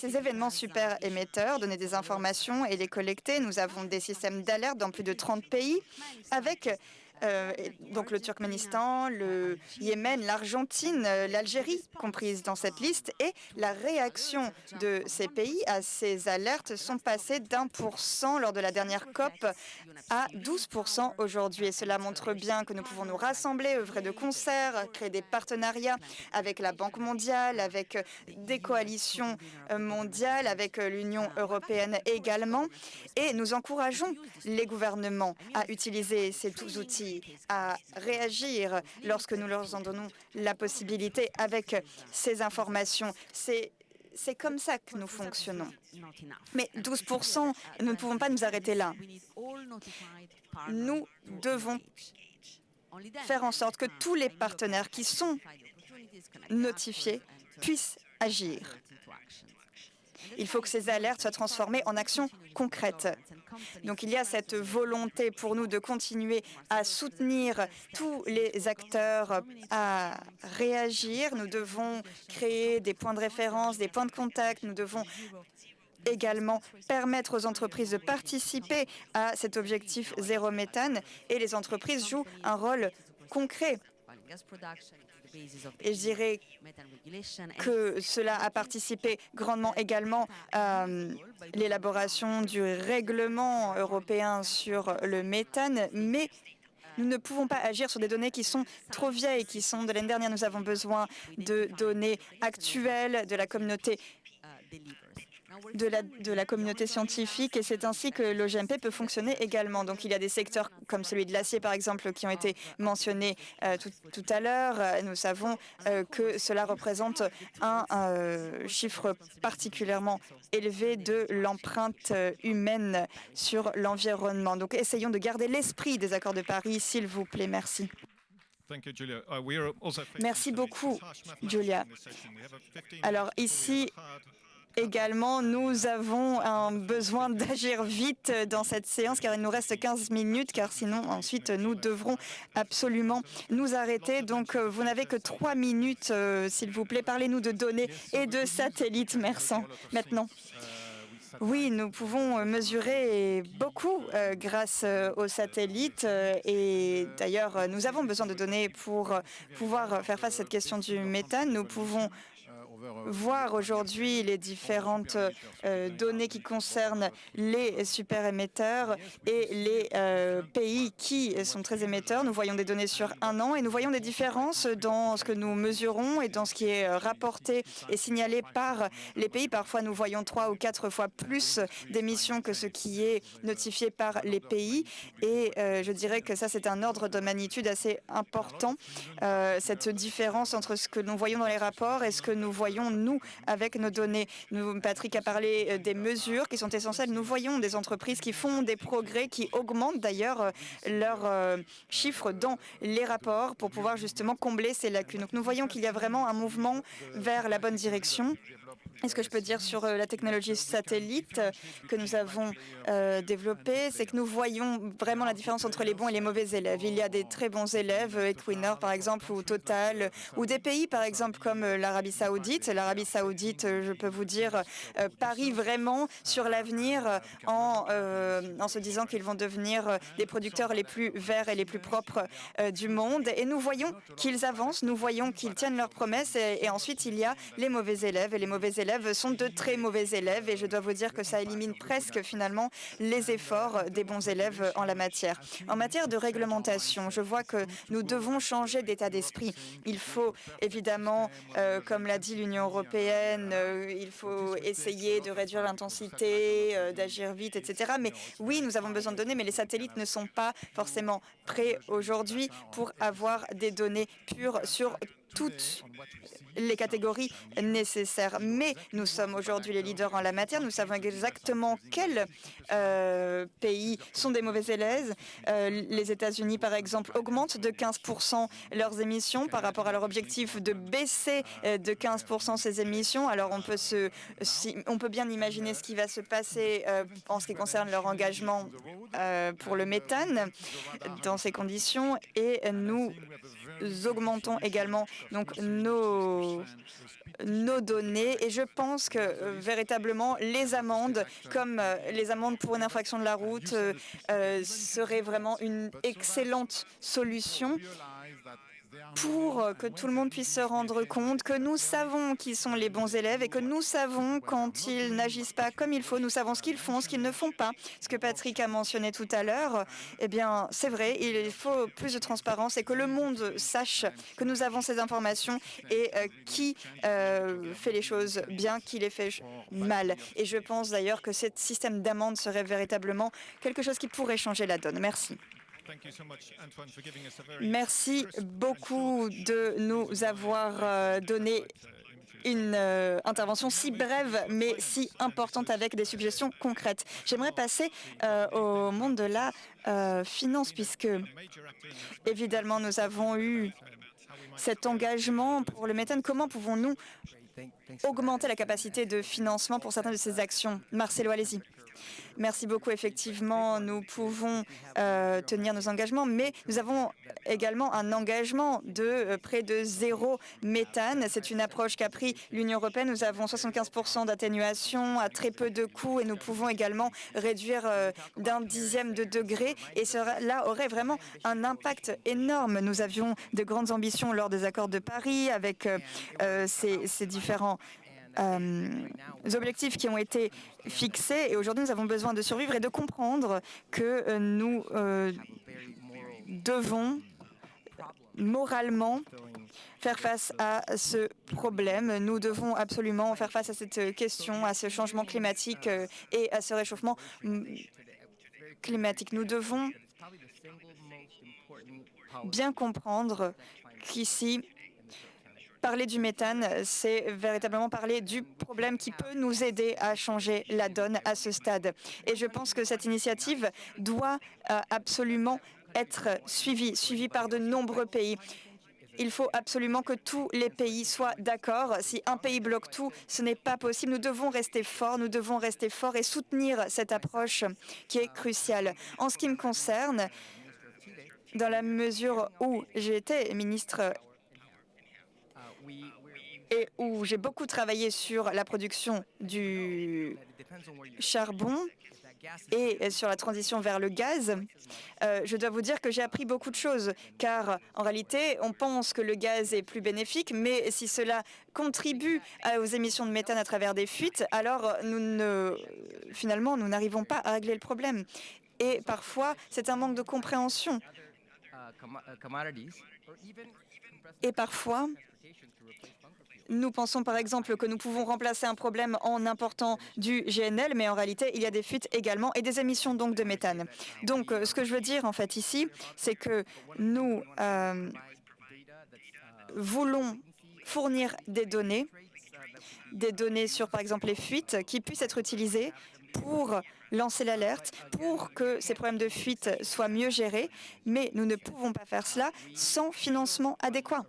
événements super émetteurs, donner des informations et les collecter. Nous avons des systèmes d'alerte dans plus de 30 pays avec donc le Turkménistan, le Yémen, l'Argentine, l'Algérie comprises dans cette liste. Et la réaction de ces pays à ces alertes sont passées d'1% lors de la dernière COP à 12% aujourd'hui. Et cela montre bien que nous pouvons nous rassembler, œuvrer de concert, créer des partenariats avec la Banque mondiale, avec des coalitions mondiales, avec l'Union européenne également. Et nous encourageons les gouvernements à utiliser ces outils, à réagir lorsque nous leur en donnons la possibilité avec ces informations. C'est comme ça que nous fonctionnons. Mais 12%, nous ne pouvons pas nous arrêter là. Nous devons faire en sorte que tous les partenaires qui sont notifiés puissent agir. Il faut que ces alertes soient transformées en actions concrètes. Donc il y a cette volonté pour nous de continuer à soutenir tous les acteurs à réagir. Nous devons créer des points de référence, des points de contact. Nous devons également permettre aux entreprises de participer à cet objectif zéro méthane et les entreprises jouent un rôle concret. Et je dirais que cela a participé grandement également à l'élaboration du règlement européen sur le méthane, mais nous ne pouvons pas agir sur des données qui sont trop vieilles, qui sont de l'année dernière. Nous avons besoin de données actuelles de la communauté scientifique et c'est ainsi que l'OGMP peut fonctionner également. Donc il y a des secteurs comme celui de l'acier par exemple qui ont été mentionnés tout à l'heure. Nous savons que cela représente un chiffre particulièrement élevé de l'empreinte humaine sur l'environnement. Donc essayons de garder l'esprit des accords de Paris, s'il vous plaît. Merci. Merci beaucoup, Julia. Alors ici, également, nous avons un besoin d'agir vite dans cette séance car il nous reste 15 minutes car sinon ensuite nous devrons absolument nous arrêter. Donc vous n'avez que 3 minutes s'il vous plaît. Parlez-nous de données et de satellites maintenant. Oui, nous pouvons mesurer beaucoup grâce aux satellites et d'ailleurs nous avons besoin de données pour pouvoir faire face à cette question du méthane. Nous pouvons voir aujourd'hui les différentes données qui concernent les super émetteurs et les pays qui sont très émetteurs. Nous voyons des données sur un an et nous voyons des différences dans ce que nous mesurons et dans ce qui est rapporté et signalé par les pays. Parfois, nous voyons 3 ou 4 fois plus d'émissions que ce qui est notifié par les pays. Et je dirais que ça, c'est un ordre de magnitude assez important, cette différence entre ce que nous voyons dans les rapports et ce que nous voyons nous avec nos données. Patrick a parlé des mesures qui sont essentielles. Nous voyons des entreprises qui font des progrès, qui augmentent d'ailleurs leurs chiffres dans les rapports pour pouvoir justement combler ces lacunes. Donc nous voyons qu'il y a vraiment un mouvement vers la bonne direction. Et ce que je peux dire sur la technologie satellite que nous avons développée, c'est que nous voyons vraiment la différence entre les bons et les mauvais élèves. Il y a des très bons élèves, Equinor par exemple, ou Total, ou des pays par exemple comme l'Arabie Saoudite. L'Arabie Saoudite, je peux vous dire, parie vraiment sur l'avenir en se disant qu'ils vont devenir des producteurs les plus verts et les plus propres du monde. Et nous voyons qu'ils avancent, nous voyons qu'ils tiennent leurs promesses. Et ensuite, il y a les mauvais élèves. Et les mauvais élèves sont de très mauvais élèves et je dois vous dire que ça élimine presque finalement les efforts des bons élèves en la matière. En matière de réglementation, je vois que nous devons changer d'état d'esprit. Il faut évidemment, comme l'a dit l'Union européenne, il faut essayer de réduire l'intensité, d'agir vite, etc. Mais oui, nous avons besoin de données, mais les satellites ne sont pas forcément prêts aujourd'hui pour avoir des données pures sur toutes les catégories nécessaires. Mais nous sommes aujourd'hui les leaders en la matière. Nous savons exactement quels pays sont des mauvais élèves. Les États-Unis, par exemple, augmentent de 15% leurs émissions par rapport à leur objectif de baisser de 15% ces émissions. Alors on peut bien imaginer ce qui va se passer en ce qui concerne leur engagement pour le méthane dans ces conditions. Et nous augmentons également donc nos données et je pense que véritablement les amendes comme les amendes pour une infraction de la route seraient vraiment une excellente solution pour que tout le monde puisse se rendre compte que nous savons qui sont les bons élèves et que nous savons quand ils n'agissent pas comme il faut, nous savons ce qu'ils font, ce qu'ils ne font pas. Ce que Patrick a mentionné tout à l'heure, eh bien, c'est vrai, il faut plus de transparence et que le monde sache que nous avons ces informations et qui fait les choses bien, qui les fait mal. Et je pense d'ailleurs que ce système d'amende serait véritablement quelque chose qui pourrait changer la donne. Merci. Merci beaucoup de nous avoir donné une intervention si brève mais si importante avec des suggestions concrètes. J'aimerais passer au monde de la finance puisque évidemment nous avons eu cet engagement pour le méthane. Comment pouvons-nous augmenter la capacité de financement pour certaines de ces actions. Marcelo, allez-y. Merci beaucoup. Effectivement, nous pouvons tenir nos engagements, mais nous avons également un engagement de près de 0 méthane. C'est une approche qu'a pris l'Union européenne. Nous avons 75% d'atténuation à très peu de coûts et nous pouvons également réduire d'un dixième de degré. Et cela aurait vraiment un impact énorme. Nous avions de grandes ambitions lors des accords de Paris avec ces différents objectifs qui ont été fixés et aujourd'hui nous avons besoin de survivre et de comprendre que nous devons moralement faire face à ce problème. Nous devons absolument faire face à cette question, à ce changement climatique et à ce réchauffement climatique. Nous devons bien comprendre qu'ici, parler du méthane, c'est véritablement parler du problème qui peut nous aider à changer la donne à ce stade. Et je pense que cette initiative doit absolument être suivie par de nombreux pays. Il faut absolument que tous les pays soient d'accord. Si un pays bloque tout, ce n'est pas possible. Nous devons rester forts, et soutenir cette approche qui est cruciale. En ce qui me concerne, dans la mesure où j'ai été ministre et où j'ai beaucoup travaillé sur la production du charbon et sur la transition vers le gaz, je dois vous dire que j'ai appris beaucoup de choses, car en réalité, on pense que le gaz est plus bénéfique, mais si cela contribue aux émissions de méthane à travers des fuites, alors finalement, nous n'arrivons pas à régler le problème. Et parfois, c'est un manque de compréhension. Et parfois, nous pensons par exemple que nous pouvons remplacer un problème en important du GNL, mais en réalité, il y a des fuites également et des émissions donc de méthane. Donc, ce que je veux dire en fait ici, c'est que nous voulons fournir des données sur par exemple les fuites qui puissent être utilisées pour lancer l'alerte, pour que ces problèmes de fuite soient mieux gérés, mais nous ne pouvons pas faire cela sans financement adéquat.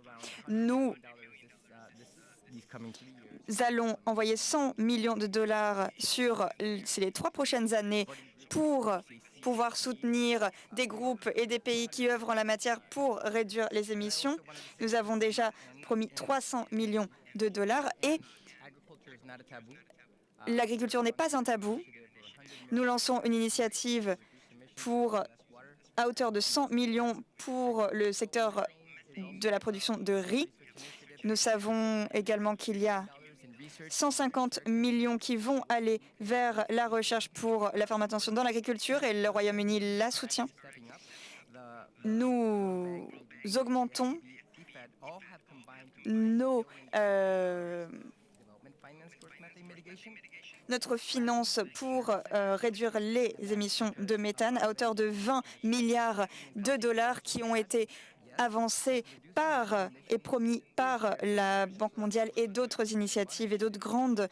Nous allons envoyer 100 millions de dollars sur les 3 prochaines années pour pouvoir soutenir des groupes et des pays qui œuvrent en la matière pour réduire les émissions. Nous avons déjà promis 300 millions de dollars et l'agriculture n'est pas un tabou. Nous lançons une initiative à hauteur de 100 millions pour le secteur de la production de riz. Nous savons également qu'il y a 150 millions qui vont aller vers la recherche pour la fermentation dans l'agriculture et le Royaume-Uni la soutient. Nous augmentons notre finance pour réduire les émissions de méthane à hauteur de 20 milliards de dollars qui ont été avancés et promis par la Banque mondiale et d'autres initiatives et d'autres grandes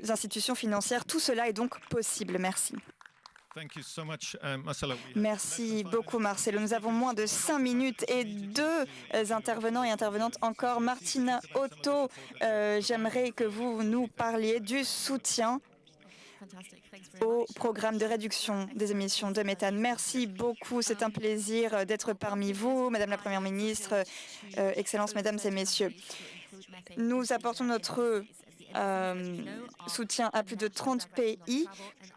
institutions financières. Tout cela est donc possible. Merci. Merci beaucoup, Marcelo. Nous avons moins de 5 minutes et 2 intervenants et intervenantes encore. Martina Otto, j'aimerais que vous nous parliez du soutien au programme de réduction des émissions de méthane. Merci beaucoup. C'est un plaisir d'être parmi vous, Madame la Première ministre, Excellences, Mesdames et Messieurs. Nous apportons notre soutien à plus de 30 pays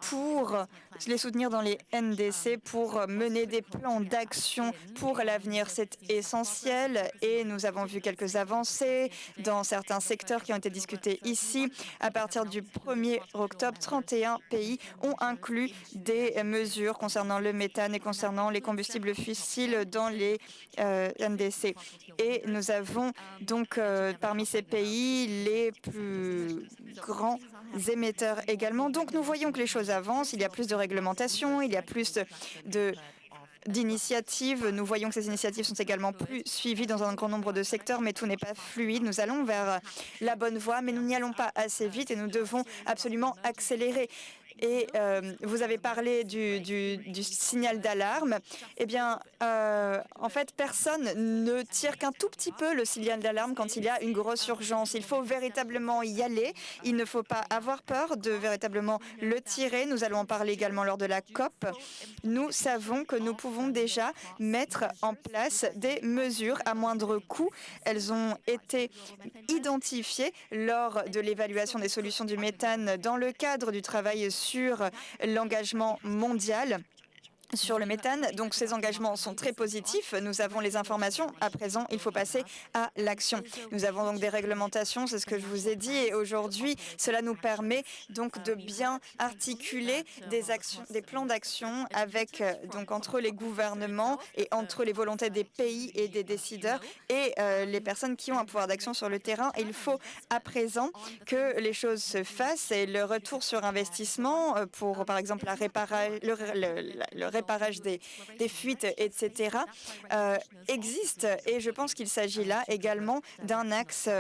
pour les soutenir dans les NDC, pour mener des plans d'action pour l'avenir. C'est essentiel et nous avons vu quelques avancées dans certains secteurs qui ont été discutés ici. À partir du 1er octobre, 31 pays ont inclus des mesures concernant le méthane et concernant les combustibles fossiles dans les NDC. Et nous avons donc parmi ces pays les plus grands émetteurs également. Donc nous voyons que les choses avancent, il y a plus de réglementation, il y a plus d'initiatives. Nous voyons que ces initiatives sont également plus suivies dans un grand nombre de secteurs, mais tout n'est pas fluide. Nous allons vers la bonne voie, mais nous n'y allons pas assez vite et nous devons absolument accélérer. Et vous avez parlé du signal d'alarme. Eh bien, en fait, personne ne tire qu'un tout petit peu le signal d'alarme quand il y a une grosse urgence. Il faut véritablement y aller. Il ne faut pas avoir peur de véritablement le tirer. Nous allons en parler également lors de la COP. Nous savons que nous pouvons déjà mettre en place des mesures à moindre coût. Elles ont été identifiées lors de l'évaluation des solutions du méthane dans le cadre du travail sur l'engagement mondial sur le méthane. Donc ces engagements sont très positifs. Nous avons les informations. À présent, il faut passer à l'action. Nous avons donc des réglementations, c'est ce que je vous ai dit. Et aujourd'hui, cela nous permet donc de bien articuler des plans d'action avec donc entre les gouvernements et entre les volontés des pays et des décideurs et les personnes qui ont un pouvoir d'action sur le terrain. Et il faut à présent que les choses se fassent et le retour sur investissement pour, par exemple, le réparage des fuites, etc., existe. Et je pense qu'il s'agit là également d'un axe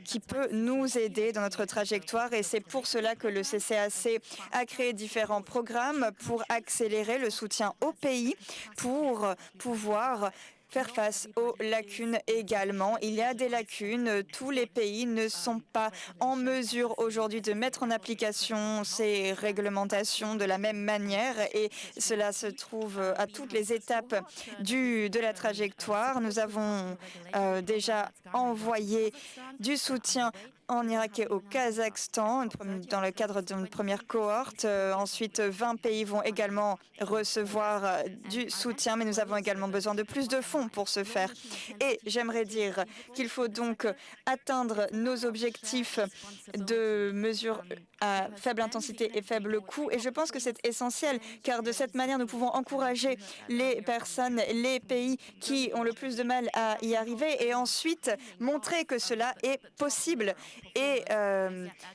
qui peut nous aider dans notre trajectoire. Et c'est pour cela que le CCAC a créé différents programmes pour accélérer le soutien aux pays, pour pouvoir faire face aux lacunes également. Il y a des lacunes. Tous les pays ne sont pas en mesure aujourd'hui de mettre en application ces réglementations de la même manière et cela se trouve à toutes les étapes de la trajectoire. Nous avons déjà envoyé du soutien en Irak et au Kazakhstan, dans le cadre d'une première cohorte. Ensuite, 20 pays vont également recevoir du soutien, mais nous avons également besoin de plus de fonds pour ce faire. Et j'aimerais dire qu'il faut donc atteindre nos objectifs de mesures à faible intensité et faible coût. Et je pense que c'est essentiel, car de cette manière, nous pouvons encourager les personnes, les pays qui ont le plus de mal à y arriver, et ensuite montrer que cela est possible. Et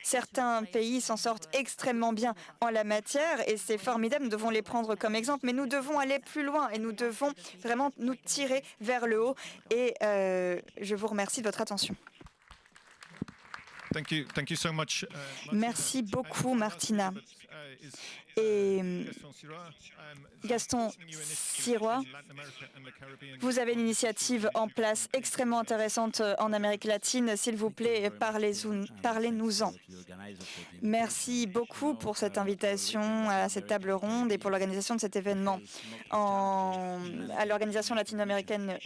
certains pays s'en sortent extrêmement bien en la matière, et c'est formidable, nous devons les prendre comme exemple, mais nous devons aller plus loin, et nous devons vraiment nous tirer vers le haut. Et je vous remercie de votre attention. Merci beaucoup, Martina. Et Gaston Sirois, vous avez une initiative en place extrêmement intéressante en Amérique latine. S'il vous plaît, parlez-nous-en. Merci beaucoup pour cette invitation à cette table ronde et pour l'organisation de cet événement. À l'organisation latino-américaine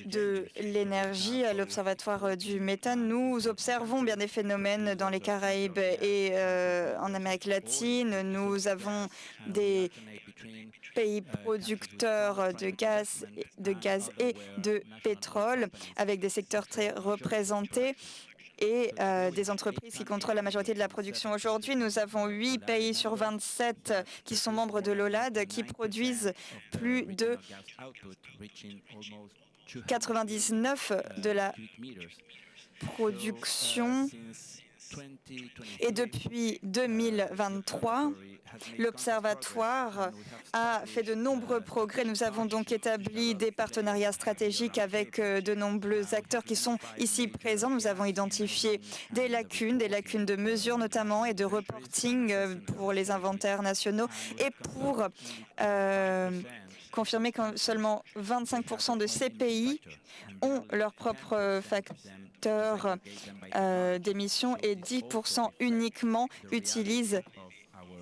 de l'énergie, à l'Observatoire du méthane, nous observons bien des phénomènes dans les Caraïbes et en Amérique latine. Nous avons des pays producteurs de gaz et de pétrole, avec des secteurs très représentés et des entreprises qui contrôlent la majorité de la production. Aujourd'hui, nous avons 8 pays sur 27 qui sont membres de l'OLAD qui produisent plus de 99 de la production. Et depuis 2023, l'Observatoire a fait de nombreux progrès. Nous avons donc établi des partenariats stratégiques avec de nombreux acteurs qui sont ici présents. Nous avons identifié des lacunes de mesure notamment et de reporting pour les inventaires nationaux et pour confirmer que seulement 25% de ces pays ont leur propre facteur d'émissions et 10% uniquement utilisent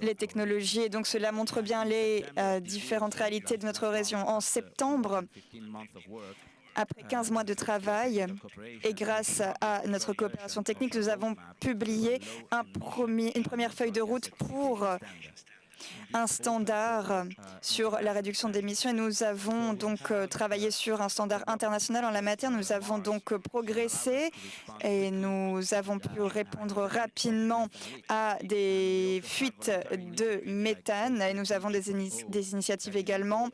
les technologies. Et donc cela montre bien les différentes réalités de notre région. En septembre, après 15 mois de travail et grâce à notre coopération technique, nous avons publié une première feuille de route pour un standard sur la réduction d'émissions et nous avons donc travaillé sur un standard international en la matière. Nous avons donc progressé et nous avons pu répondre rapidement à des fuites de méthane et nous avons des initiatives également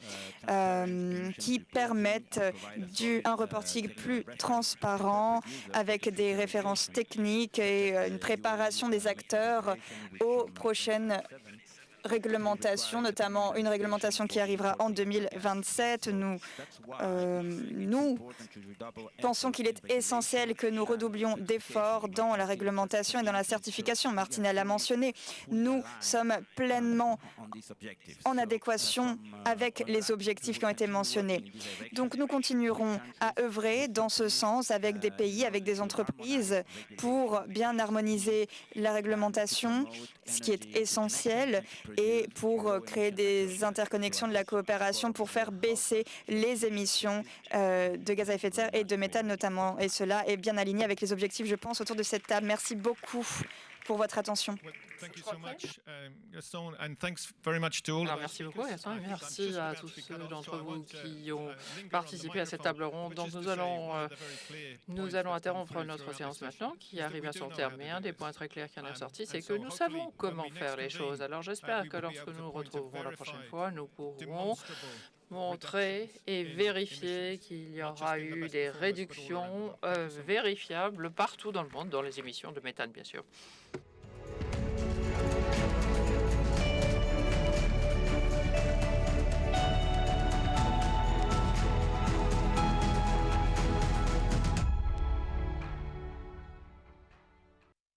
qui permettent un reporting plus transparent avec des références techniques et une préparation des acteurs aux prochaines réglementation, notamment une réglementation qui arrivera en 2027. Nous pensons qu'il est essentiel que nous redoublions d'efforts dans la réglementation et dans la certification. Martina l'a mentionné, nous sommes pleinement en adéquation avec les objectifs qui ont été mentionnés. Donc nous continuerons à œuvrer dans ce sens avec des pays, avec des entreprises pour bien harmoniser la réglementation, ce qui est essentiel, et pour créer des interconnexions de la coopération pour faire baisser les émissions de gaz à effet de serre et de méthane notamment. Et cela est bien aligné avec les objectifs, je pense, autour de cette table. Merci beaucoup pour votre attention. Alors, merci beaucoup, Gaston, et merci à tous ceux d'entre vous qui ont participé à cette table ronde. Donc, nous allons interrompre notre séance maintenant, qui arrive à son terme. Mais un des points très clairs qui en est sorti, c'est que nous savons comment faire les choses. Alors, j'espère que lorsque nous nous retrouverons la prochaine fois, nous pourrons montrer et vérifier qu'il y aura eu des réductions vérifiables partout dans le monde, dans les émissions de méthane, bien sûr.